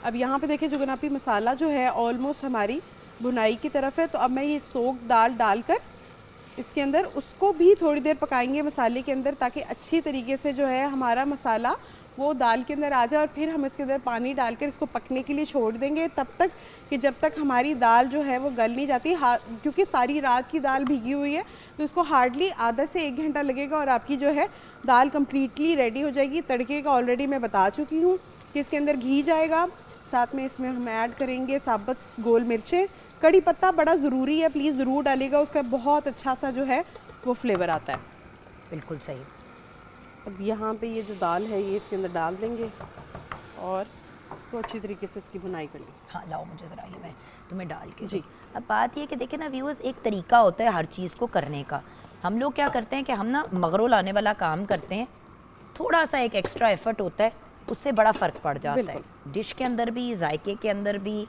अब यहाँ पे देखिए जुगनापी मसाला जो है ऑलमोस्ट हमारी भुनाई की तरफ है, तो अब मैं ये सोख दाल डालकर इसके अंदर उसको भी थोड़ी देर पकाएंगे मसाले के अंदर ताकि अच्छी तरीके से जो है हमारा मसाला वो दाल के अंदर आ जाए। और फिर हम इसके अंदर पानी डालकर इसको पकने के लिए छोड़ देंगे तब तक कि जब तक हमारी दाल जो है वो गल नहीं जाती। क्योंकि सारी रात की दाल भीगी हुई है तो इसको हार्डली आधा से 1 घंटा लगेगा और आपकी जो है दाल कम्प्लीटली रेडी हो जाएगी। तड़के का ऑलरेडी मैं बता चुकी हूँ कि इसके अंदर घी जाएगा, साथ में इसमें हम ऐड करेंगे साबुत गोल मिर्चें, कड़ी पत्ता बड़ा ज़रूरी है, प्लीज़ ज़रूर डालिएगा, उसका बहुत अच्छा सा जो है वो फ्लेवर आता है। बिल्कुल सही। अब यहाँ पे ये जो दाल है ये इसके अंदर डाल देंगे और इसको अच्छी तरीके से इसकी बुनाई कर लेंगे। हाँ लाओ मुझे ज़रा ये मैं तुम्हें डाल के जी। अब बात ये कि देखें ना व्यूअर्स, एक तरीका होता है हर चीज़ को करने का। हम लोग क्या करते हैं कि हम ना मगरों लाने वाला काम करते हैं, थोड़ा सा एक एक्स्ट्रा एफर्ट होता है, उससे बड़ा फ़र्क पड़ जाता है डिश के अंदर भी, जायके के अंदर भी।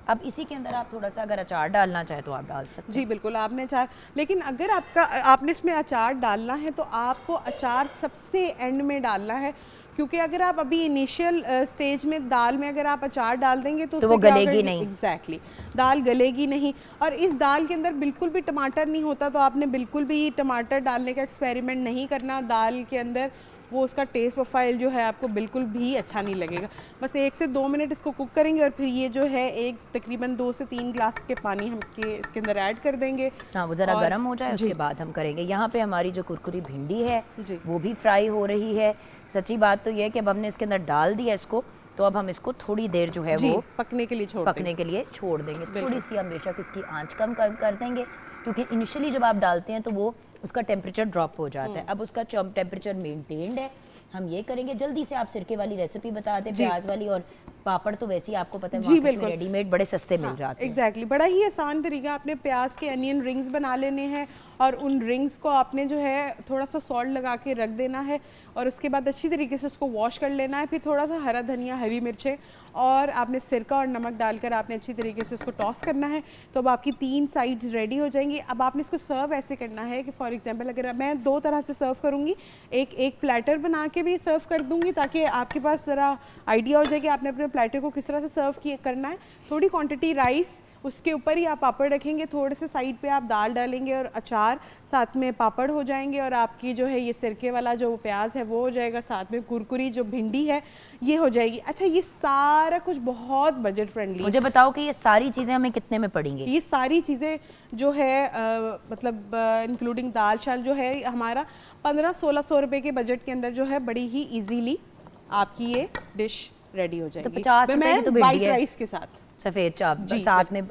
अब इसी के अंदर आप थोड़ा सा अगर अचार डालना चाहे तो आप डाल सकते हैं। जी बिल्कुल, आपने अचार, लेकिन अगर आपने इसमें अचार डालना है तो आपको अचार सबसे एंड में डालना है, क्योंकि अगर आप अभी इनिशियल स्टेज में दाल में अगर आप अचार डाल देंगे तो वो गलेगी नहीं। एग्जैक्टली, दाल गलेगी नहीं। और इस दाल के अंदर बिल्कुल भी टमाटर नहीं होता, तो आपने बिल्कुल भी टमाटर डालने का एक्सपेरिमेंट नहीं करना दाल के अंदर, वो उसका टेस्ट प्रोफाइल जो है आपको बिल्कुल भी अच्छा नहीं लगेगा। बस 1 से 2 मिनट इसको कुक करेंगे और फिर ये जो है एक तकरीबन 2 से 3 ग्लास के पानी हम इसके अंदर ऐड कर देंगे। हाँ, वो ज़रा गर्म हो जाए उसके बाद हम करेंगे। यहाँ पे हमारी जो कुरकुरी भिंडी है वो भी फ्राई हो रही है। सच्ची बात तो ये है कि अब हमने इसके अंदर डाल दिया इसको, तो अब हम इसको थोड़ी देर जो है वो पकने के लिए छोड़ देंगे। थोड़ी सी हम बेशक इसकी आंच कम कर देंगे, क्योंकि इनिशियली जब आप डालते हैं तो वो उसका टेम्परेचर ड्रॉप हो जाता है। अब उसका टेम्परेचर मेंटेन्ड है। हम ये करेंगे, जल्दी से आप सिरके वाली रेसिपी बताते हैं, प्याज वाली, और पापड़ तो वैसे ही आपको पता है मार्केट में रेडीमेड बड़े सस्ते मिल जाते हैं। एग्जैक्टली, बड़ा ही आसान तरीका। आपने प्याज के अनियन रिंग्स बना लेने हैं और उन रिंग्स को आपने जो है थोड़ा सा सॉल्ट लगा के रख देना है और उसके बाद अच्छी तरीके से उसको वॉश कर लेना है। फिर थोड़ा सा हरा धनिया, हरी मिर्चें और आपने सिरका और नमक डालकर आपने अच्छी तरीके से उसको टॉस करना है। तो अब आपकी 3 साइड्स रेडी हो जाएंगी। अब आपने इसको सर्व ऐसे करना है कि फॉर एग्जांपल अगर मैं 2 तरह से सर्व करूँगी, एक प्लेटर बना के भी सर्व कर दूँगी ताकि आपके पास ज़रा आइडिया हो जाए कि आपने अपने प्लेटर को किस तरह से सर्व करना है। थोड़ी क्वांटिटी राइस उसके ऊपर ही आप पापड़ रखेंगे, थोड़े से साइड पे आप दाल डालेंगे और अचार, साथ में पापड़ हो जाएंगे और आपकी जो है ये सिरके वाला जो प्याज है वो हो जाएगा, साथ में कुरकुरी जो भिंडी है ये हो जाएगी। अच्छा, ये सारा कुछ बहुत बजट फ्रेंडली। मुझे बताओ कि ये सारी चीज़ें हमें कितने में पड़ेंगी? ये सारी चीज़ें जो है मतलब इंक्लूडिंग दाल शाल जो है हमारा 1500-1600 रुपए के बजट के अंदर जो है बड़ी ही इजीली आपकी ये डिश रेडी हो जाएगी। तो 50 रुपए की तो भिंडी है, राइस के साथ सफेद चावल साथ में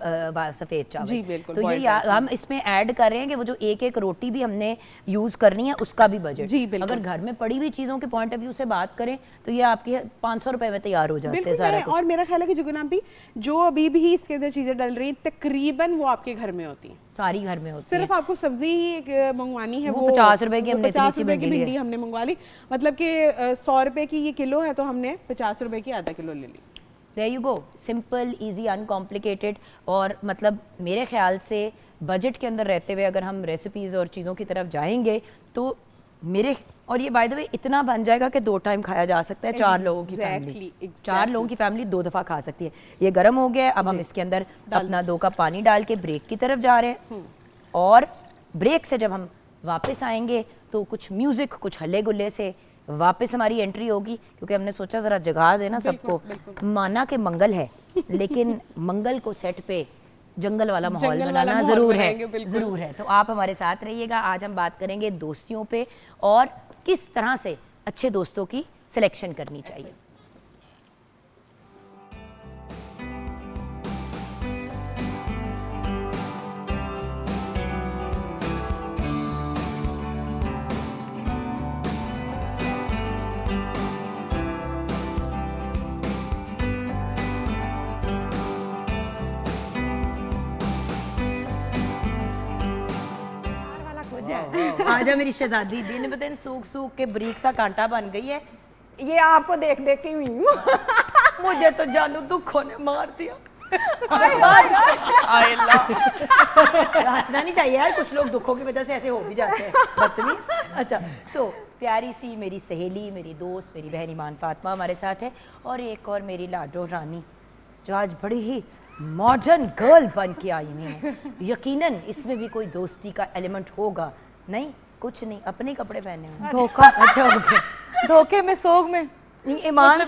सफेद चावल। जी बिल्कुल। तो ये हम इसमें ऐड कर रहे हैं कि वो जो एक एक रोटी भी हमने यूज करनी है उसका भी बजट। जी बिल्कुल। अगर घर में पड़ी हुई चीजों के पॉइंट ऑफ व्यू से बात करें तो ये आपके 500 रुपए में तैयार हो जाते हैं सारा कुछ। और मेरा ख्याल है कि जुगना भी जो अभी भी इसके अंदर चीजें डल रही तकरीबन वो आपके घर में होती हैं, सारी घर में होती सिर्फ आपको सब्जी ही मंगवानी है। वो 50 रुपए की हमने 50 रुपए की भिंडी हमने मंगवा ली, मतलब कि 100 रुपए की ये किलो है तो हमने 50 रुपए की आधा किलो ले ली। There you go, simple easy uncomplicated. और मतलब मेरे ख्याल से बजट के अंदर रहते हुए अगर हम रेसिपीज़ और चीज़ों की तरफ जाएंगे तो मेरे और ये बाय द वे इतना बन जाएगा कि 2 टाइम खाया जा सकता है। 4 लोगों की फैमिली 4 लोगों की फैमिली 2 दफ़ा खा सकती है। ये गर्म हो गया है, अब हम इसके अंदर अपना 2 कप पानी डाल के ब्रेक की तरफ जा रहे हैं और ब्रेक से जब हम वापस आएंगे तो कुछ म्यूज़िक, कुछ हल्ले गुल्ले से वापस हमारी एंट्री होगी, क्योंकि हमने सोचा जरा जगा देना सबको। माना कि मंगल है लेकिन मंगल को सेट पे जंगल वाला माहौल बनाना जरूर है। तो आप हमारे साथ रहिएगा। आज हम बात करेंगे दोस्तियों पे और किस तरह से अच्छे दोस्तों की सिलेक्शन करनी चाहिए। आज मेरी शहजादी दिन ब दिन सूख सूख के बरीक सा कांटा बन गई है। ये आपको देख देख के हुई हूँ। मुझे तो जानू दुखों ने मार दिया। हंसना नहीं चाहिए यार, कुछ लोग दुखों की वजह से ऐसे हो भी जाते हैं, बदतमीज। अच्छा, सो प्यारी सी मेरी सहेली, मेरी दोस्त, मेरी बहन ईमान फातिमा हमारे साथ है और एक और मेरी लाडो रानी जो आज बड़ी ही मॉडर्न गर्ल बन के आई हुई है। यकीनन इसमें भी कोई दोस्ती का एलिमेंट होगा। नहीं, कुछ नहीं, अपने कपड़े पहने हुए। धोखा। अच्छा, धोखे में सोग में। ईमान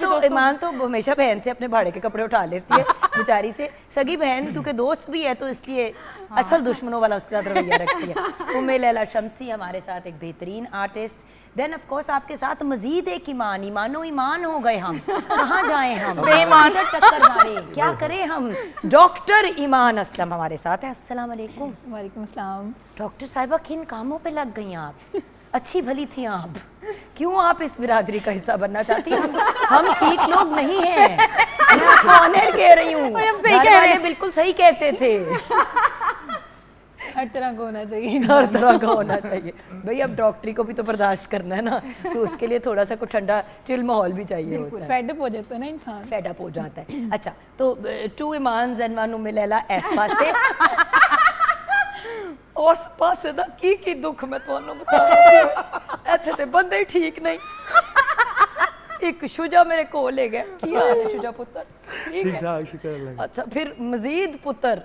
तो हमेशा बहन से अपने भाड़े के कपड़े उठा लेती है बेचारी से, सगी बहन क्योंकि दोस्त भी है तो इसलिए असल दुश्मनों वाला उसके साथ रवैया रखती है। उम्मे लैला शम्सी हमारे साथ एक बेहतरीन आर्टिस्ट। देन ऑफ कोर्स आपके साथ मजीद एक ईमान, ईमानो ईमान हो गए हम। कहाँ जाएं हम, बेईमान टक्कर मारे, क्या करें हम। डॉक्टर ईमान असलम हमारे साथ है। अस्सलाम वालेकुम। वालेकुम अस्सलाम। डॉक्टर साहिबा किन कामों पे लग गई आप? अच्छी भली थी आप, क्यों आप इस बिरादरी का हिस्सा बनना चाहती हैं? हम ठीक लोग नहीं हैं, मैं आपको ऑनर कह रही हूँ। हम सही कह रहे हैं। बिल्कुल सही कहते थे। हर तरह का होना चाहिए, हर तरह का होना चाहिए भाई। अब डॉक्टरी को भी तो बर्दाश्त करना है ना, तो उसके लिए थोड़ा सा कुछ ठंडा चिल माहौल भी चाहिए होता है। फेड अप हो जाता है ना इंसान, फेड अप हो जाता है। अच्छा, तो 2 ईमान एंड 1 उम्मे लैला इस पासे उस पासे दा की दुख मैं तुहानू बता। इत्थे ते बंदे ही ठीक नहीं। एक शुजा मेरे को ले गया। की हाल है शुजा पुत्र? ठीक है, शुक्र अल्लाह। अच्छा, फिर मजीद पुत्र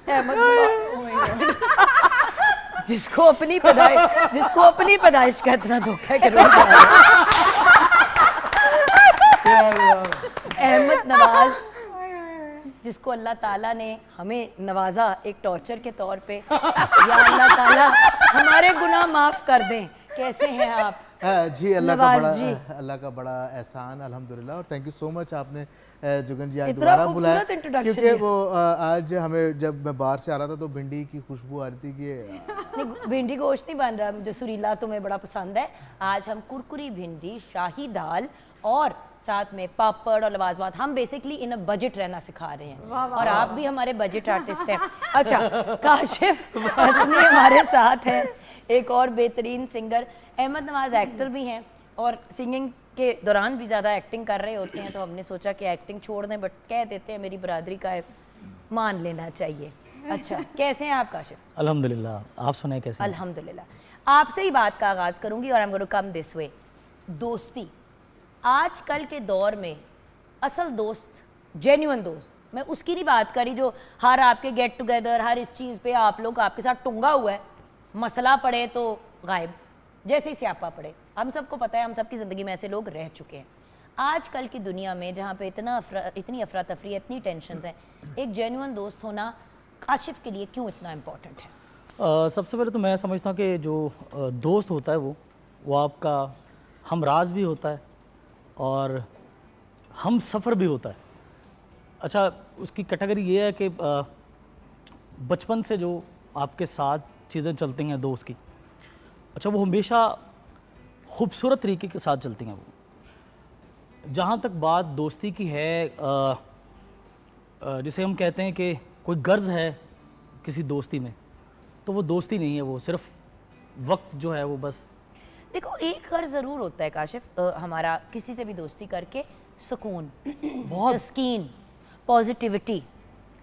अहमद जिसको अपनी पैदाइश का इतना धोखा करो। अहमद नवाज जिसको अल्लाह ताला ने हमें नवाजा एक टॉर्चर के तौर पे। या अल्लाह ताला हमारे गुनाह माफ कर दें। कैसे हैं आप? जी अल्लाह का बड़ा एहसान अल्हम्दुलिल्लाह। और थैंक यू सो मच आपने जुगन जी आज दोबारा बुलाया, क्योंकि वो आज हमें जब मैं बाहर से आ रहा था तो भिंडी की खुशबू आ रही थी कि नहीं, भिंडी गोश्त नहीं बन रहा, मुझे सुरीला तुम्हें बड़ा पसंद है। आज हम कुरकुरी भिंडी, शाही दाल और साथ में पापड़ और लवाजमात। हम बेसिकली इन बजट रहना सिखा रहे हैं और आप भी हमारे बजट आर्टिस्ट हैं। अच्छा, काशिफ हसनी हमारे साथ हैं, एक और बेहतरीन सिंगर। अहमद नवाज एक्टर भी हैं और सिंगिंग के दौरान भी ज़्यादा एक्टिंग कर रहे होते हैं, तो हमने सोचा कि एक्टिंग छोड़ दें, बट कह देते हैं मेरी बरादरी का है, मान लेना चाहिए। अच्छा, कैसे हैं आप काशिफ? अल्हम्दुलिल्लाह, आप सुनाए कैसे? अल्हम्दुलिल्लाह। आपसे ही बात का आगाज़ करूंगी और I am going to come this way. दोस्ती आजकल के दौर में असल दोस्त, जेन्युइन दोस्त मैं उसकी नहीं बात करी जो हर आपके गेट टुगेदर, हर इस चीज़ पे आप लोग आपके साथ टूंगा हुआ है, मसला पड़े तो गायब, जैसे ही स्यापा पड़े। हम सबको पता है, हम सबकी ज़िंदगी में ऐसे लोग रह चुके हैं। आजकल की दुनिया में जहाँ पे इतनी अफरा तफरी, इतनी टेंशन है, एक जेन्युइन दोस्त होना काशिफ के लिए क्यों इतना इम्पोर्टेंट है? सबसे पहले तो मैं समझता हूँ कि जो दोस्त होता है वो आपका हमराज भी होता है और हम सफ़र भी होता है। अच्छा, उसकी कैटेगरी ये है कि बचपन से जो आपके साथ चीज़ें चलती हैं दोस्त की, अच्छा वो हमेशा खूबसूरत तरीके के साथ चलती हैं। वो जहाँ तक बात दोस्ती की है, जिसे हम कहते हैं कि कोई गर्ज है किसी दोस्ती में, तो वो दोस्ती नहीं है, वो सिर्फ वक्त जो है वो बस। देखो, एक कर ज़रूर होता है काशिफ, हमारा किसी से भी दोस्ती करके सुकून, बहुत तस्कीन, पॉजिटिविटी,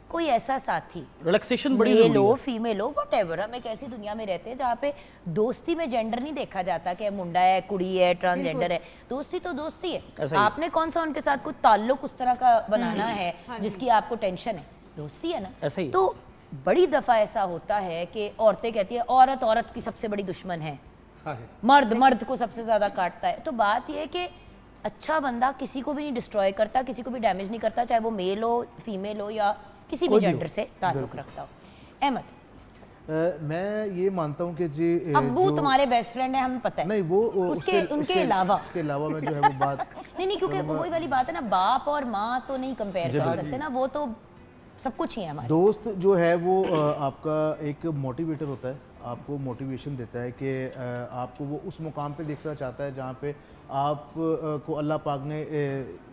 कोई ऐसा साथी, रिलैक्सेशन बड़ी मेल ज़रूरी हो है। फीमेल हो, व्हाटएवर। हम एक ऐसी दुनिया में रहते हैं जहाँ पे दोस्ती में जेंडर नहीं देखा जाता कि मुंडा है, कुड़ी है, ट्रांसजेंडर है। दोस्ती तो दोस्ती है। ऐसा ही है। आपने कौन सा उनके साथ कुछ ताल्लुक उस तरह का बनाना है जिसकी आपको टेंशन है, दोस्ती है ना। ऐसा ही है। तो बड़ी दफ़ा ऐसा होता है कि औरतें कहती है औरत औरत की सबसे बड़ी दुश्मन है, मर्द मर्द को सबसे ज़्यादा काटता है। तो बात यह है कि अच्छा बंदा किसी को भी नहीं डिस्ट्रॉय करता, किसी को भी डैमेज नहीं करता, चाहे वो मेल हो, फीमेल हो या किसी भी जेंडर से ताल्लुक रखता हो। अहमद, मैं ये मानता हूँ कि जी अब्बू तुम्हारे बेस्ट फ्रेंड है, हमें पता है। नहीं, वो उनके अलावा उसके अलावा मैं जो है वो बात नहीं, क्योंकि वो वही वाली बात है ना, बाप और माँ तो नहीं कंपेयर कर सकते ना, वो तो सब कुछ ही है हमारे। दोस्त जो है वो आपका एक मोटिवेटर होता है, आपको मोटिवेशन देता है कि आपको वो उस मुकाम पे देखना चाहता है जहाँ पे आप को अल्लाह पाक ने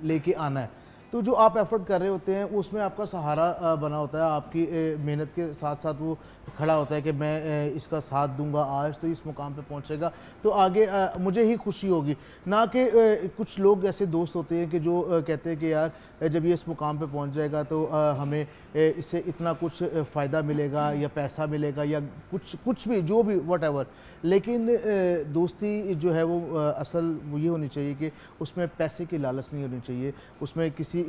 लेके आना है। तो जो आप एफर्ट कर रहे होते हैं उसमें आपका सहारा बना होता है, आपकी मेहनत के साथ साथ वो खड़ा होता है कि मैं इसका साथ दूंगा, आज तो इस मुकाम पे पहुंचेगा तो आगे मुझे ही खुशी होगी। ना कि कुछ लोग ऐसे दोस्त होते हैं कि जो कहते हैं कि यार जब ये इस मुकाम पे पहुंच जाएगा तो हमें इससे इतना कुछ फ़ायदा मिलेगा या पैसा मिलेगा या कुछ भी, जो भी व्हाटएवर। लेकिन दोस्ती जो है वो असल वो ये होनी चाहिए कि उसमें पैसे की लालच नहीं होनी चाहिए, उसमें किसी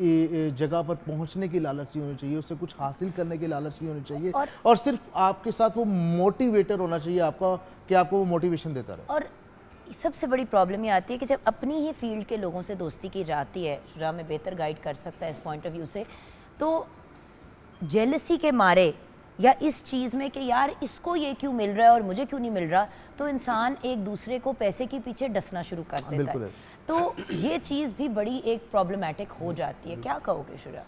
जगह पर पहुंचने की लालच नहीं होनी चाहिए, उससे कुछ हासिल करने की लालच नहीं होनी चाहिए, और सिर्फ आपके साथ वो मोटिवेटर होना चाहिए आपका, कि आपको वो मोटिवेशन देता रहे। और सबसे बड़ी प्रॉब्लम ये आती है कि जब अपनी ही फील्ड के लोगों से दोस्ती की जाती है, शुरा में बेहतर गाइड कर सकता है इस पॉइंट ऑफ व्यू से, तो जेलसी के मारे या इस चीज़ में कि यार इसको ये क्यों मिल रहा है और मुझे क्यों नहीं मिल रहा, तो इंसान एक दूसरे को पैसे के पीछे डसना शुरू कर देता है। तो ये चीज़ भी बड़ी एक प्रॉब्लमेटिक हो जाती है। क्या कहोगे शुरा?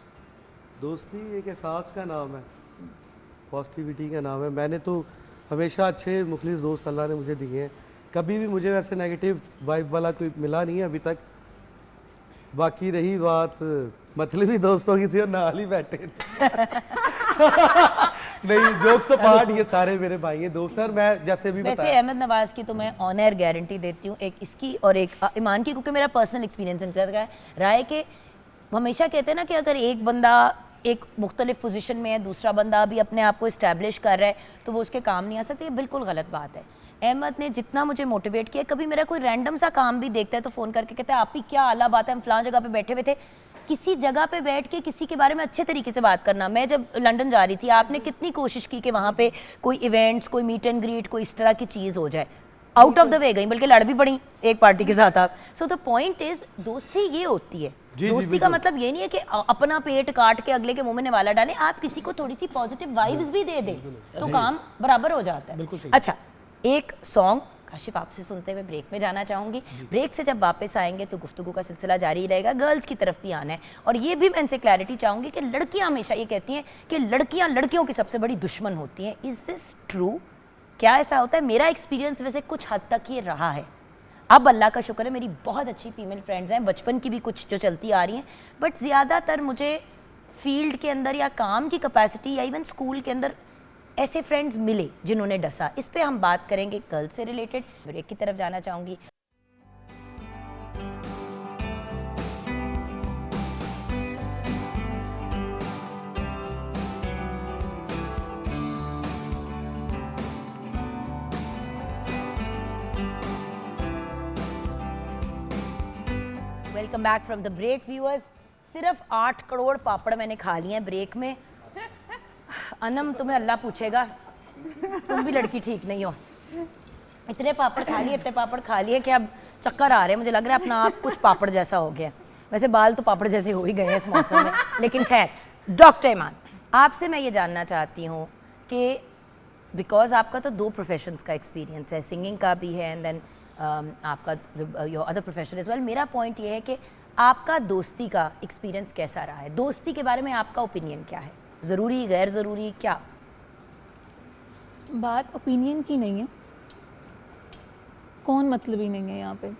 दोस्ती एक एहसास का नाम है, पॉजिटिविटी का नाम है। मैंने तो हमेशा अच्छे मुखलिस दोस्त अल्लाह ने मुझे दिए हैं, कभी भी मुझे वैसे नेगेटिव वाइब वाला कोई मिला नहीं है अभी तक। बाकी रही बात मतलबी दोस्तों की थी और नाल ही बैठे नहीं, जोक्स अपार्ट, ये सारे मेरे भाई हैं, दोस्त हैं। और मैं जैसे भी वैसे अहमद नवाज की तो मैं ऑन एयर गारंटी देती हूँ, एक इसकी और एक ईमान की, क्योंकि मेरा पर्सनल एक्सपीरियंस इनका रहा है कि हमेशा कहते हैं ना कि अगर एक बंदा एक मुख्तलिफ पोजीशन में है, दूसरा बंदा भी अपने आप को इस्टेब्लिश कर रहा है, तो वो उसके काम नहीं आ सकती। ये बिल्कुल गलत बात है। अहमद ने जितना मुझे मोटिवेट किया, कभी मेरा कोई रैंडम सा काम भी देखता है तो फ़ोन करके कहता है आप ही क्या आला बात है, हम फलां जगह पे बैठे हुए थे। किसी जगह पे बैठ के किसी के बारे में अच्छे तरीके से बात करना। मैं जब लंदन जा रही थी, आपने कितनी कोशिश की कि वहाँ पे कोई इवेंट्स, कोई मीट एंड ग्रीट, कोई इस तरह की चीज़ हो जाए। आउट ऑफ द वे गई, बल्कि लड़ भी पड़ी एक पार्टी के साथ आप। सो द पॉइंट इज, दोस्ती ये होती है। दोस्ती का मतलब ये नहीं है कि अपना पेट काट के अगले के मुंह में निवाला डालें, आप किसी को थोड़ी सी पॉजिटिव वाइब्स भी दे दें तो काम बराबर हो जाता है। अच्छा, एक सॉन्ग काशिफ आपसे सुनते हुए ब्रेक में जाना चाहूँगी। ब्रेक से जब वापस आएंगे तो गुफ्तगू का सिलसिला जारी रहेगा, गर्ल्स की तरफ भी आना है। और ये भी मैं इनसे क्लैरिटी चाहूँगी कि लड़कियाँ हमेशा ये कहती हैं कि लड़कियाँ लड़कियों की सबसे बड़ी दुश्मन होती हैं। Is this true? क्या ऐसा होता है? मेरा एक्सपीरियंस वैसे कुछ हद तक ये रहा है। अब अल्लाह का शुक्र है मेरी बहुत अच्छी फीमेल फ्रेंड्स हैं, बचपन की भी कुछ जो चलती आ रही हैं, बट ज़्यादातर मुझे फील्ड के अंदर या काम की कैपेसिटी या इवन स्कूल के अंदर ऐसे फ्रेंड्स मिले जिन्होंने डसा। इस पे हम बात करेंगे गर्ल्स से रिलेटेड। ब्रेक की तरफ जाना चाहूँगी। Welcome back from the break viewers. सिर्फ 8 करोड़ पापड़ मैंने खा लिए हैं ब्रेक में। अनम तुम्हें अल्लाह पूछेगा, तुम भी लड़की ठीक नहीं हो। इतने पापड़ खा लिए कि अब चक्कर आ रहे हैं, मुझे लग रहा है अपना आप कुछ पापड़ जैसा हो गया। वैसे बाल तो पापड़ जैसे हो ही गए हैं इस मौसम में, लेकिन खैर। डॉक्टर ईमान, आपसे मैं ये जानना चाहती हूँ कि बिकॉज आपका तो 2 प्रोफेशंस का एक्सपीरियंस है, सिंगिंग का भी है एंड देन आपका your other profession as well. मेरा पॉइंट ये है कि आपका दोस्ती का एक्सपीरियंस कैसा रहा है? दोस्ती के बारे में आपका ओपिनियन क्या है? ज़रूरी, गैर ज़रूरी, क्या? बात ओपिनियन की नहीं है, कौन मतलब ही नहीं है यहाँ पे।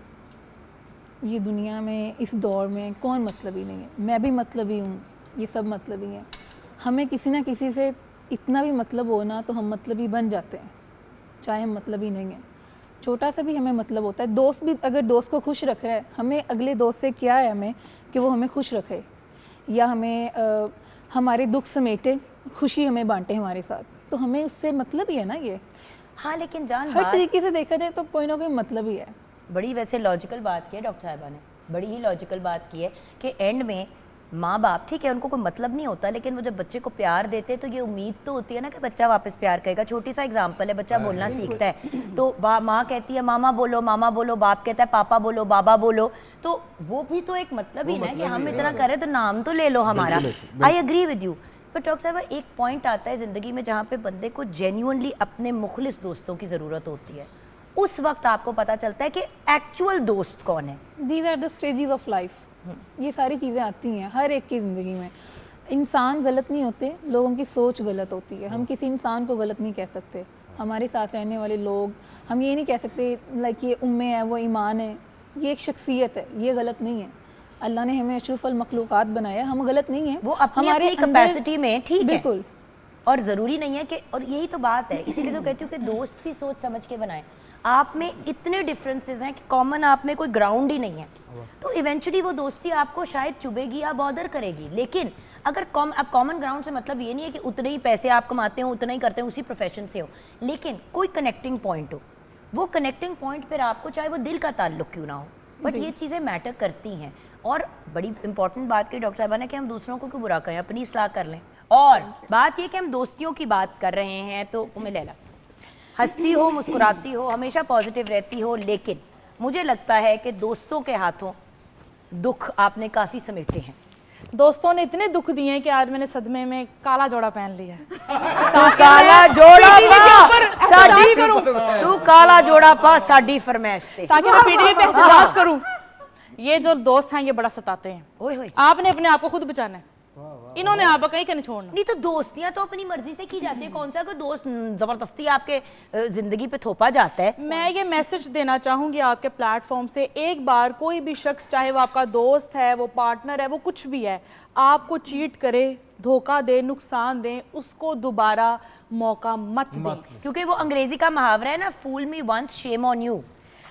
ये दुनिया में, इस दौर में कौन मतलब ही नहीं है। मैं भी मतलब ही हूँ, ये सब मतलब ही हैं। हमें किसी ना किसी से इतना भी मतलब हो ना तो हम मतलब ही बन जाते हैं, चाहे हम मतलब ही नहीं हैं। छोटा सा भी हमें मतलब होता है। दोस्त भी अगर दोस्त को खुश रख रहा है, हमें अगले दोस्त से क्या है हमें कि वो हमें खुश रखे या हमें हमारे दुख समेटे, खुशी हमें बांटे हमारे साथ, तो हमें उससे मतलब ही है ना ये। हाँ, लेकिन जान हर तरीके से देखा जाए तो कोई ना कोई मतलब ही है। बड़ी वैसे लॉजिकल बात की है डॉक्टर साहिबा ने, बड़ी ही लॉजिकल बात की है कि एंड में माँ बाप, ठीक है उनको कोई मतलब नहीं होता, लेकिन वो जब बच्चे को प्यार देते तो ये उम्मीद तो होती है ना कि बच्चा वापस प्यार करेगा। छोटी सा एग्जांपल है, बच्चा बोलना सीखता है तो माँ कहती है मामा बोलो, बाप कहता है पापा बोलो, बाबा बोलो, तो वो भी तो एक मतलब ही ना कि हम इतना करें तो नाम तो ले लो हमारा। I agree with you. But doctor साहब, एक पॉइंट आता है ज़िंदगी में जहाँ पे बंदे को जेन्युइनली अपने मुखलिस दोस्तों की ज़रूरत होती है, उस वक्त आपको पता चलता है कि एक्चुअल दोस्त कौन है। These are the stages of life. ये सारी चीज़ें आती हैं हर एक की ज़िंदगी में। इंसान गलत नहीं होते, लोगों की सोच गलत होती है। हम किसी इंसान को गलत नहीं कह सकते। हमारे साथ रहने वाले लोग, हम ये नहीं कह सकते लाइक ये उम्मे है वो ईमान है, ये एक शख्सियत है, ये गलत नहीं है। अल्लाह ने हमें अशरफुल मखलूक़ात बनाया, हम गलत नहीं है, वो हमारे कैपेसिटी में ठीक है बिल्कुल। और ज़रूरी नहीं है कि, और यही तो बात है, इसीलिए तो कहती हूँ कि दोस्त भी सोच समझ के बनाएं। आप में इतने डिफरेंसेस हैं कि कॉमन आप में कोई ग्राउंड ही नहीं है, तो इवेंचुअली वो दोस्ती आपको शायद चुभेगी या बॉदर करेगी। लेकिन अगर अब कॉमन ग्राउंड से मतलब ये नहीं है कि उतने ही पैसे आप कमाते हो, उतना ही करते हो, उसी प्रोफेशन से हो, लेकिन कोई कनेक्टिंग पॉइंट हो। वो कनेक्टिंग पॉइंट पर आपको चाहे वो दिल का ताल्लुक क्यों ना हो, बट ये चीज़ें मैटर करती हैं। और बड़ी इंपॉर्टेंट बात की डॉक्टर साहबा ने कि हम दूसरों को क्यों बुरा करें, अपनी इस्लाह कर लें। और बात ये कि हम दोस्तियों की बात कर रहे हैं तो उम्मे लैला हंसती हो, मुस्कुराती हो, हमेशा पॉजिटिव रहती हो, लेकिन मुझे लगता है कि दोस्तों के हाथों दुख आपने काफ़ी समेटे हैं। दोस्तों ने इतने दुख दिए हैं कि आज मैंने सदमे में काला जोड़ा पहन लिया है। तू काला जोड़ा पा साडी, तू काला जोड़ा पा साडी फरमाइश ते, ताकि मैं पीटीवी पे एहतजाज करूं। ये जो दोस्त हैं ये बड़ा सताते हैं। ओए होए, आपने अपने आप को खुद बचाना है, इन्होंने आपको कहीं का नहीं छोड़ना। नहीं तो दोस्तियां तो अपनी मर्जी से की जाती है, कौन सा कोई दोस्त जबरदस्ती आपके जिंदगी पे थोपा जाता है। मैं ये मैसेज देना चाहूंगी आपके प्लेटफॉर्म से, एक बार कोई भी शख्स, चाहे वो आपका दोस्त है, वो पार्टनर है, वो कुछ भी है, आपको चीट करे, धोखा दे, नुकसान दे, उसको दोबारा मौका मत दें। क्योंकि वो अंग्रेजी का मुहावरा है ना, fool me once shame on you,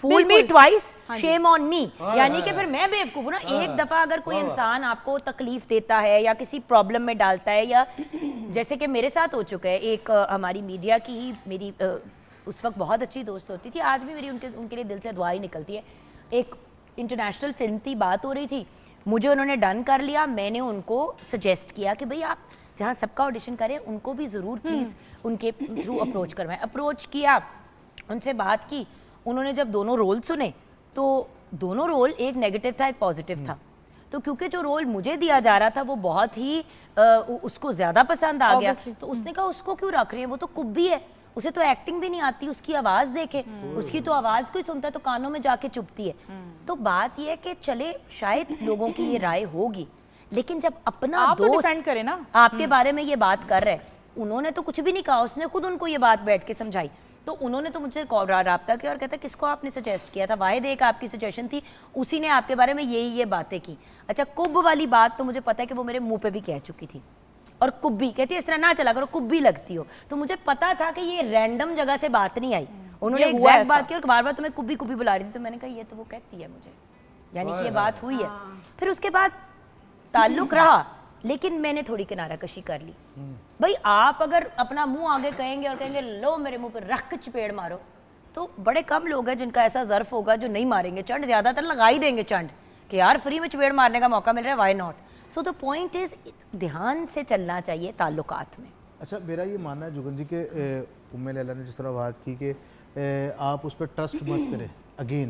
fool me twice shame on me, यानी कि फिर मैं बेवकूफ हूँ ना। एक दफा अगर कोई इंसान आपको तकलीफ देता है या किसी प्रॉब्लम में डालता है, या जैसे कि मेरे साथ हो चुका है, एक हमारी मीडिया की ही मेरी उस वक्त बहुत अच्छी दोस्त होती थी, आज भी मेरी उनके लिए दिल से दुआ ही निकलती है। एक इंटरनेशनल फिल्म की बात हो रही थी, मुझे उन्होंने डन कर लिया, मैंने उनको सजेस्ट किया कि भाई आप जहाँ सबका ऑडिशन करें उनको भी ज़रूर प्लीज़ उनके थ्रू अप्रोच करवाएं। अप्रोच किया, उनसे बात की, उन्होंने जब दोनों रोल सुने तो दोनों रोल, एक नेगेटिव था एक पॉजिटिव था, तो क्योंकि जो रोल मुझे दिया जा रहा था वो बहुत ही उसको ज़्यादा पसंद आ गया, तो उसने कहा उसको क्यों रख रही है, वो तो कुब्बी है, उसे तो एक्टिंग भी नहीं आती, उसकी आवाज़ देखे, उसकी तो आवाज़ कोई सुनता है तो कानों में जाके चुभती है। तो बात यह है कि चले शायद लोगों की ये राय होगी, लेकिन जब अपना दोस्त डिफेंड करे ना आपके बारे में ये बात कर रहे, उन्होंने तो कुछ भी नहीं कहा, उसने खुद उनको ये बात बैठ के समझाई, तो उन्होंने तो मुझसे राब्ता किया और कहता किसको आपने सजेस्ट किया था, वाहिद एक आपकी सजेशन थी, उसी ने आपके बारे में ये बातें की। अच्छा, कुब वाली बात तो मुझे पता है कि वो मेरे मुंह पे भी कह चुकी थी, और कुब्बी कहती है इस तरह ना चला करो, कुब्बी लगती हो, तो मुझे पता था कि ये रैंडम जगह से बात नहीं आई, उन्होंने एग्जैक्ट बात की और बार बार तुम्हें कुब्बी कुब्बी बुला रही थी, तो मैंने कहा ये तो वो कहती है मुझे, यानी कि ये बात हुई है। फिर उसके बाद ताल्लुक रहा, लेकिन मैंने थोड़ी किनारा कशी कर ली। भाई आप अगर अपना मुंह आगे कहेंगे और कहेंगे लो मेरे मुंह पे रख चपेड़ मारो, तो बड़े कम लोग हैं जिनका ऐसा ज़र्फ होगा जो नहीं मारेंगे चंड, ज़्यादातर लगा ही देंगे चंड कि यार फ्री में चपेड़ मारने का मौका मिल रहा है, why not. So the point is ध्यान से चलना चाहिए ताल्लुकात में। अच्छा, मेरा ये मानना है जुगन जी के उम्मे लैला ने जिस तरह बात की कि आप उस पर ट्रस्ट मत करें, अगेन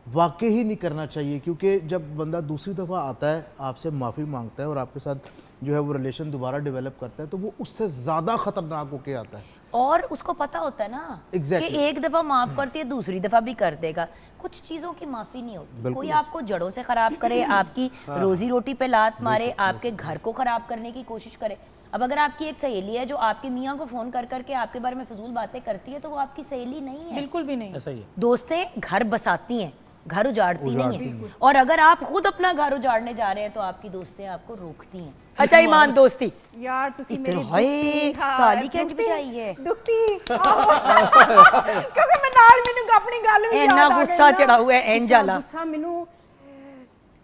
वाकई ही नहीं करना चाहिए, क्योंकि जब बंदा दूसरी दफ़ा आता है आपसे माफ़ी मांगता है और आपके साथ जो है वो रिलेशन दोबारा डेवलप करता है, तो वो उससे ज़्यादा ख़तरनाक होके आता है। और उसको पता होता है ना Exactly. कि एक दफ़ा माफ़ करती है दूसरी दफ़ा भी कर देगा। कुछ चीज़ों की माफ़ी नहीं होती। कोई आपको जड़ों से ख़राब करे, आपकी रोज़ी रोटी पे लात मारे, आपके घर को ख़राब करने की कोशिश करे। अब अगर आपकी एक सहेली है जो आपके मियाँ को फ़ोन कर करके आपके बारे में फजूल बातें करती है, तो वो आपकी सहेली नहीं है। बिल्कुल भी नहीं। ऐसा ही है। दोस्तें घर बसाती हैं, घर उजाड़ती नहीं है। और अगर आप खुद अपना घर उजाड़ने जा रहे हैं तो आपकी दोस्तें आपको रोकती हैं। अच्छा, ईमान दोस्ती यार तुसी इतनी मेरी हाय दुखती हार, ताली कैंज दुखती- बजाई है दुखती क्योंकि मैं नाल मैनू अपनी गल भी इन्ना याद आ गई गुस्सा ना। चढ़ा हुआ है, एंज गुस्सा- वाला। गुस्सा मैनू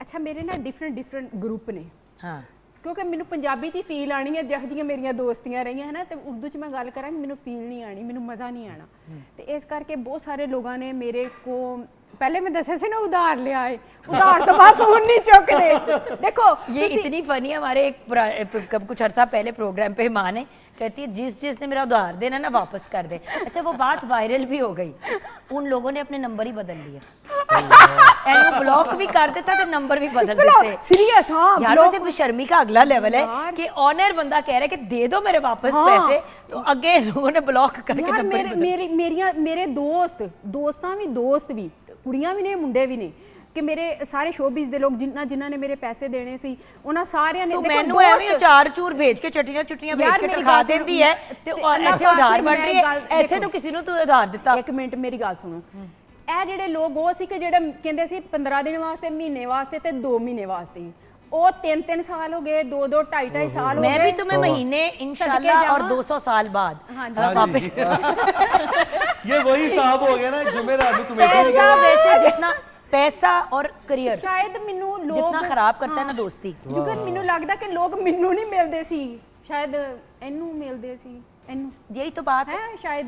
अच्छा मेरे ना डिफरेंट ग्रुप ने, हाँ क्योंकि मैनू पंजाबी च फील आनी है जिह जिहियां मेरियां दोस्तियां रहियां है ना, ते उर्दू च मैं गल करांगी मैनू फील नहीं आनी, मैनू मज़ा नहीं आना। ते इस करके बहुत सारे लोगों ने मेरे को पहले मैं दसा सी ना उधार लिया है, उधार तो बाद फोन नहीं चुकते। देखो ये इतनी फनी, हमारे कुछ अर्सा पहले प्रोग्राम पे माँ ने कहती है जिसने मेरा उधार देना ना वापस कर दे। अच्छा, वो बात वायरल भी हो गई, उन लोगों ने अपने नंबर ही बदल लिए एंड वो ब्लॉक भी कर देता तो नंबर भी बदल देते। सीरियस हाँ यार वैसे बेशर्मी का अगला लेवल है कि ऑनर बंदा कह रहा है कि दे दो मेरे वापस पैसे, तो अगे लोगों ने ब्लॉक करके यार नंबर ही बदल मेरे दोस्तां भी दोस्त भी कुड़ियां भी ने मुंडे भी ने कि मेरे सारे शोबीज दे लोग जिन्ना ने मेरे पैसे देने सी उन्हां सारियां ने तू मैनू एवें चार चूर भेज के चटनियां चुटनियां भेज के तनखा देंदी है ते ਇੱਥੇ ਉਧਾਰ ਬਣ ਰਹੀ ਹੈ। ਇੱਥੇ तो किसी ਨੂੰ ਤੂੰ ਉਧਾਰ ਦਿੱਤਾ। एक मिनट मेरी गल सुनो, ਇਹ ਜਿਹੜੇ ਲੋਕ ਉਹ ਸੀ ਕਿ ਜਿਹੜੇ ਕਹਿੰਦੇ ਸੀ 15 ਦਿਨ ਵਾਸਤੇ, ਮਹੀਨੇ ਵਾਸਤੇ ਤੇ 2 ਮਹੀਨੇ ਵਾਸਤੇ, ਉਹ 3-3 साल हो गए, 2-2 2.5 साल हो गए। मैं भी तुम्हें महीने इंशाल्लाह और 200 साल बाद वापस ये वही साहब हो गया ना जुमेरात को कमेटी पैसा वैसे जितना पैसा और करियर शायद ਮੈਨੂੰ ਲੋਕ जितना खराब करता है ना दोस्ती, ਜੁਗਨ ਮੈਨੂੰ ਲੱਗਦਾ ਕਿ ਲੋਕ ਮੈਨੂੰ ਨਹੀਂ ਮਿਲਦੇ ਸੀ, ਸ਼ਾਇਦ ਇਹਨੂੰ ਮਿਲਦੇ ਸੀ, ਇਹਨੂੰ यही तो बात है। ਹੈ ਸ਼ਾਇਦ।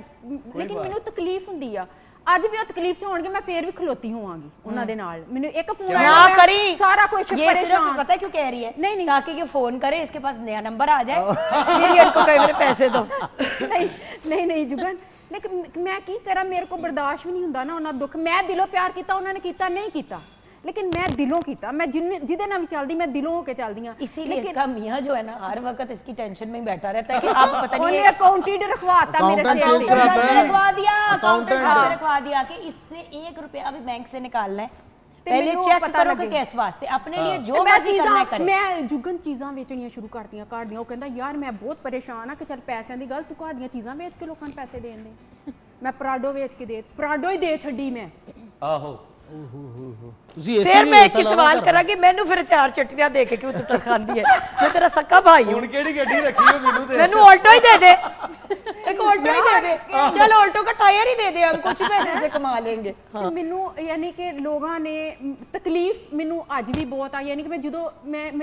ਲੇਕਿਨ ਮੈਨੂੰ ਤਕਲੀਫ ਹੁੰਦੀ ਆ, ਅੱਜ ਵੀ ਉਹ ਤਕਲੀਫ ਚ ਹੋਣਗੇ, ਮੈਂ ਫੇਰ ਵੀ ਖਲੋਤੀ ਹੋਵਾਂਗੀ ਉਹਨਾਂ ਦੇ ਨਾਲ। ਮੈਨੂੰ ਇੱਕ ਫੋਨ ना करी सारा कुछ ये सिर्फ परेशान। पता है क्यों कह रही है? नहीं, नहीं। ताकि ये फोन करे, इसके पास नया नंबर आ जाए, ये इनको कहे मेरे पैसे दो। नहीं जुगन, लेकिन मैं की करा, मेरे को बर्दाश्त भी नहीं ਹੁੰਦਾ ना ਉਹਨਾਂ ਦੁੱਖ। मैं दिलों प्यार किया, उन्होंने किया नहीं किया, लेकिन मैं दिलों किया। मैं जिदे नाल भी चलदी मैं दिलों होके चलदी हां। इसीलिए इसका मियाँ जो है ना हर वक्त इसकी टेंशन में ही बैठा रहता है कि आप पता नहीं ਉਹਨੇ अकाउंटेंट रखवाता मेरे से Accountant change कराता है। रखवा दिया, अकाउंटेंट Accountant। रखवा दिया कि इससे 1 रुपया अभी बैंक से निकालना है, ਤੇ पहले ਮੈਨੂੰ चेक ਪਤਾ करो कि ਲੱਗੇ। किस वास्ते, अपने लिए जो मैं मर्जी करना है करे। मैं जुगन चीज़ां ਵੇਚਣੀਆਂ ਸ਼ੁਰੂ ਕਰਤੀਆਂ ਘਰ ਦੀਆਂ। ਉਹ ਕਹਿੰਦਾ ਯਾਰ ਮੈਂ ਬਹੁਤ ਪਰੇਸ਼ਾਨ ਆ ਕਿ ਚੱਲ ਪੈਸਿਆਂ ਦੀ ਗੱਲ, ਤੂੰ ਘਰ ਦੀਆਂ ਚੀਜ਼ਾਂ ਵੇਚ ਕੇ ਲੋਕਾਂ ਨੂੰ ਪੈਸੇ ਦੇਣ ਦੇ। ਮੈਂ ਪ੍ਰਾਡੋ ਵੇਚ ਕੇ ਦੇ, ਪ੍ਰਾਡੋ ਹੀ ਦੇ ਛੱਡੀ ਮੈਂ। आहो ਤੁਸੀਂ ਏਸੀ फिर नहीं मैं होता एक लावा सवाल कर। करा कि मैनू फिर 4 चटनियां दे के क्यों तू खांदी है? मैं तेरा सक्का भाई हूं, ਹੁਣ ਕਿਹੜੀ ਗੱਡੀ ਰੱਖੀ ਹੈ ਮੈਨੂੰ ਦੇ मैनू ऑल्टो ही दे दे, एक ऑल्टो ही दे दे, चल ऑल्टो का टायर ही दे दे, हम कुछ पैसे से कमा लेंगे। ਤੇ ਮੈਨੂੰ ਯਾਨੀ ਕਿ ਲੋਕਾਂ ਨੇ ਤਕਲੀਫ ਮੈਨੂੰ ਅੱਜ ਵੀ ਬਹੁਤ ਆ, ਯਾਨੀ ਕਿ ਮੈਂ ਜਦੋਂ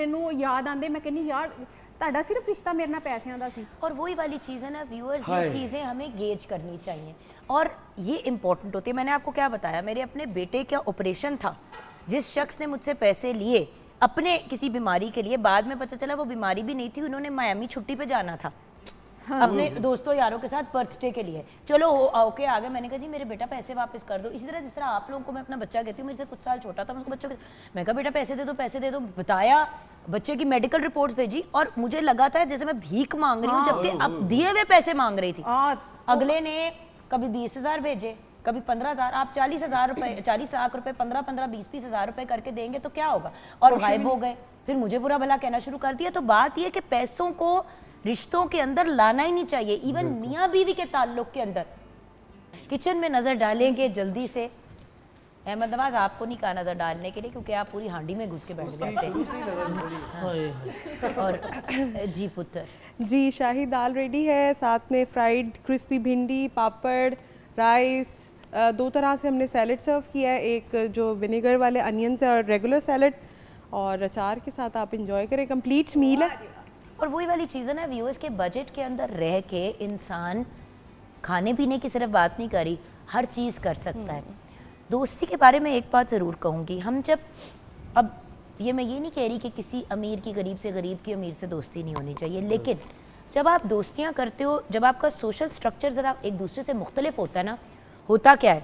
ਮੈਨੂੰ ਯਾਦ ਆਉਂਦੇ ਮੈਂ ਕਹਿੰਦੀ ਯਾਰ ਤੁਹਾਡਾ ਸਿਰਫ ਰਿਸ਼ਤਾ ਮੇਰੇ ਨਾਲ ਪੈਸਿਆਂ ਦਾ ਸੀ। और वही वाली चीज़ है ना व्यूअर्स, ये चीज़ें हमें गेज करनी चाहिए और ये इम्पोर्टेंट होती है। मैंने आपको क्या बताया, मेरे अपने बेटे का ऑपरेशन था, जिस शख्स ने मुझसे पैसे लिए अपने किसी बीमारी के लिए, बाद में पता चला वो बीमारी भी नहीं थी, उन्होंने मायामी छुट्टी पे जाना था अपने दोस्तों यारों के साथ बर्थडे के लिए। चलो ओके आ गए, मैंने कहा जी मेरे बेटा पैसे वापस कर दो। इसी तरह जिस तरह आप लोगों को मैं अपना बच्चा कहती हूँ, मेरे से कुछ साल छोटा था, मैं उसको बच्चों मैं कहा बेटा पैसे दे दो, बताया, बच्चे की मेडिकल रिपोर्ट्स भेजी और मुझे लगा था जैसे मैं भीख मांग रही हूँ, जबकि अब दिए हुए पैसे मांग रही थी। अगले ने कभी 20,000 भेजे, कभी 15,000, आप 40,000 रुपए, 40 लाख रुपए 15-15, 20-20 हज़ार रुपए करके देंगे तो क्या होगा, और गायब हो गए। फिर मुझे बुरा भला कहना शुरू कर दिया। तो बात यह कि पैसों को रिश्तों के अंदर लाना ही नहीं चाहिए, इवन मियाँ बीवी के ताल्लुक के अंदर। किचन में नजर डालेंगे जल्दी से, अहमद नवाज आपको नहीं कहा नजर डालने के लिए क्योंकि आप पूरी हांडी में घुस के बैठ जाते हैं। और जी पुत्र जी शाही दाल रेडी है, साथ में फ्राइड क्रिस्पी भिंडी, पापड़, राइस, 2 तरह से हमने सैलड सर्व किया है, एक जो विनेगर वाले अनियन से और रेगुलर सैलड, और अचार के साथ आप इंजॉय करें। कंप्लीट मील है। और वही वाली चीज़ है ना व्यूअर्स के बजट के अंदर रह के इंसान खाने पीने की सिर्फ बात नहीं करी, हर चीज़ कर सकता है। दोस्ती के बारे में एक बात ज़रूर कहूँगी, हम जब अब ये मैं ये नहीं कह रही कि किसी अमीर की गरीब से गरीब की अमीर से दोस्ती नहीं होनी चाहिए, लेकिन जब आप दोस्तियाँ करते हो, जब आपका सोशल स्ट्रक्चर ज़रा एक दूसरे से मुख्तलिफ होता है ना, होता क्या है,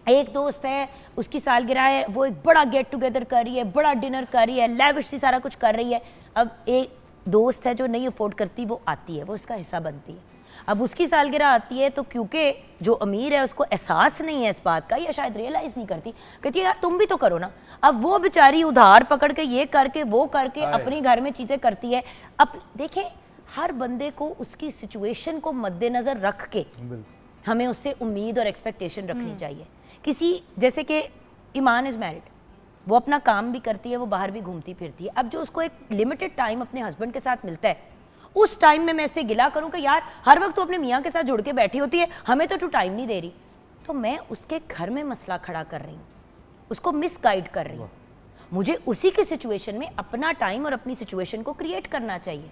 एक दोस्त है, उसकी सालगिरह है, वो एक बड़ा गेट टुगेदर कर रही है, बड़ा डिनर कर रही है, लैविश सी सारा कुछ कर रही है। अब एक दोस्त है जो नहीं अफोर्ड करती, वो आती है, वो उसका हिस्सा बनती है। अब उसकी सालगिरह आती है तो क्योंकि जो अमीर है उसको एहसास नहीं है इस बात का, या शायद रियलाइज़ नहीं करती, कहती है यार तुम भी तो करो ना। अब वो बेचारी उधार पकड़ के ये करके वो करके अपनी घर में चीज़ें करती है। अब देखें, हर बंदे को उसकी सिचुएशन को मद्देनज़र रख के हमें उससे उम्मीद और एक्सपेक्टेशन रखनी चाहिए। किसी जैसे कि ईमान इज़ मैरिड, वो अपना काम भी करती है, वो बाहर भी घूमती फिरती है। अब जो उसको एक लिमिटेड टाइम अपने हस्बैंड के साथ मिलता है, उस टाइम में मैं इससे गिला करूं कि यार हर वक्त तो अपने मियाँ के साथ जुड़ के बैठी होती है, हमें तो तू टाइम नहीं दे रही, तो मैं उसके घर में मसला खड़ा कर रही हूँ, उसको मिसगाइड कर रही हूँ। मुझे उसी की सिचुएशन में अपना टाइम और अपनी सिचुएशन को क्रिएट करना चाहिए।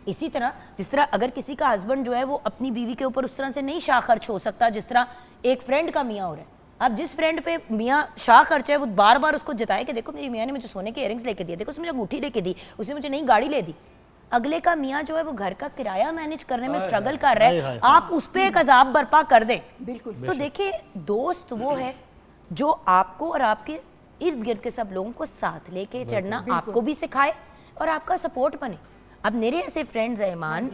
इसी तरह जिस तरह अगर किसी का हस्बैंड जो है वो अपनी बीवी के ऊपर उस तरह से नहीं शाह खर्च हो सकता जिस तरह एक फ्रेंड का मियाँ हो रहा है। अब जिस फ्रेंड पे मियाँ शाह खर्च है, वो बार बार उसको जताए कि देखो मेरी मियाँ ने मुझे सोने के इयरिंग्स लेके दिए, देखो उसने मुझे अंगूठी लेके दी, उसने मुझे नई गाड़ी ले दी। अगले का मियाँ जो है वो घर का किराया मैनेज करने में स्ट्रगल कर रहा है, आप उस पर एक अजाब बर्पा कर दें। बिल्कुल। तो देखिए, दोस्त वो है जो आपको और आपके इर्द गिर्द के सब लोगों को साथ लेके चढ़ना आपको भी सिखाए और आपका सपोर्ट बने। अब मेरे ऐसे फ्रेंड्स हैं, ईमान,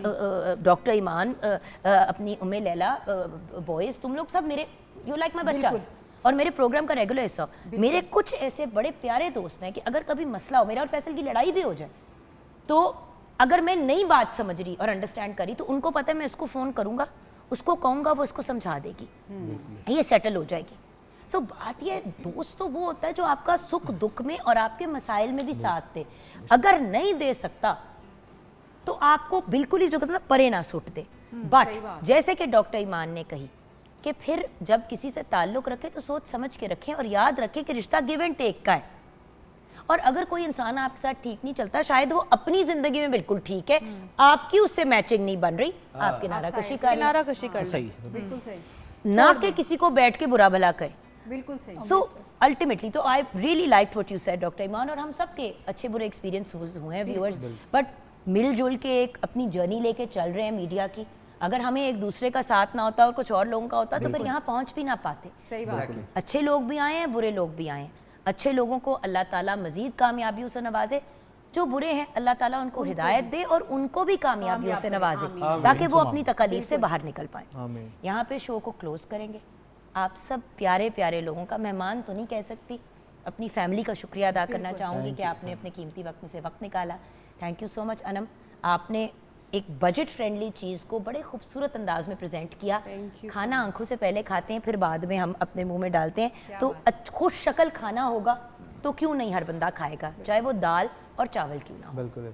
डॉक्टर ईमान, अपनी उम्मे लैला, बॉयज़, तुम लोग सब मेरे, यू लाइक माई बच्चा, और मेरे प्रोग्राम का रेगुलर हिस्सा। मेरे कुछ ऐसे बड़े प्यारे दोस्त हैं कि अगर कभी मसला हो, मेरा और फैसल की लड़ाई भी हो जाए, तो अगर मैं नई बात समझ रही और अंडरस्टैंड करी, तो उनको पता है मैं इसको फ़ोन करूँगा, उसको कहूँगा, वो इसको समझा देगी, ये सेटल हो जाएगी। सो बात ये, दोस्त तो वो होता है जो आपका सुख दुख में और आपके मसाइल में भी साथ दे। अगर नहीं दे सकता तो आपको बिल्कुल ही जो कहते हैं ना, परे ना सुट दे। बट जैसे कि डॉक्टर ईमान ने कही कि फिर जब किसी से ताल्लुक रखें तो सोच समझ के रखें और याद रखें कि रिश्ता गिव एंड टेक का है। और अगर कोई इंसान आपके साथ ठीक नहीं चलता, शायद वो अपनी जिंदगी में बिल्कुल ठीक है, आपकी उससे मैचिंग नहीं बन रही, आप किनाराकशी कर सही, बिल्कुल सही, ना कि किसी को बैठ के बुरा भला कहे। बिल्कुल सही। सो अल्टीमेटली तो I really like what you said doctor Iman, और हम सब के अच्छे बुरे एक्सपीरियंस हुए हैं व्यूअर्स, बट मिलजुल के एक अपनी जर्नी लेके चल रहे हैं मीडिया की। अगर हमें एक दूसरे का साथ ना होता और कुछ और लोगों का होता तो फिर यहाँ पहुँच भी ना पाते। सही बात है। अच्छे लोग भी आए हैं, बुरे लोग भी आए हैं। अच्छे लोगों को अल्लाह ताला मजीद कामयाबियों से नवाजे, जो बुरे हैं अल्लाह ताला उनको हिदायत दे और उनको भी कामयाबियों से नवाजे, ताकि वो अपनी तकलीफ से बाहर निकल पाए। यहाँ पे शो को क्लोज करेंगे। आप सब प्यारे प्यारे लोगों का, मेहमान तो नहीं कह सकती, अपनी फैमिली का शुक्रिया अदा करना चाहूँगी कि आपने अपने कीमती वक्त में से वक्त निकाला। Thank you so much Anam, आपने एक बजट फ्रेंडली चीज़ को बड़े खूबसूरत अंदाज में प्रेजेंट किया। खाना आंखों से पहले खाते हैं, फिर बाद में हम अपने मुंह में डालते हैं। तो खुश शक्ल खाना होगा तो क्यों नहीं हर बंदा खाएगा, चाहे वो दाल और चावल क्यों ना हो। बिल्कुल।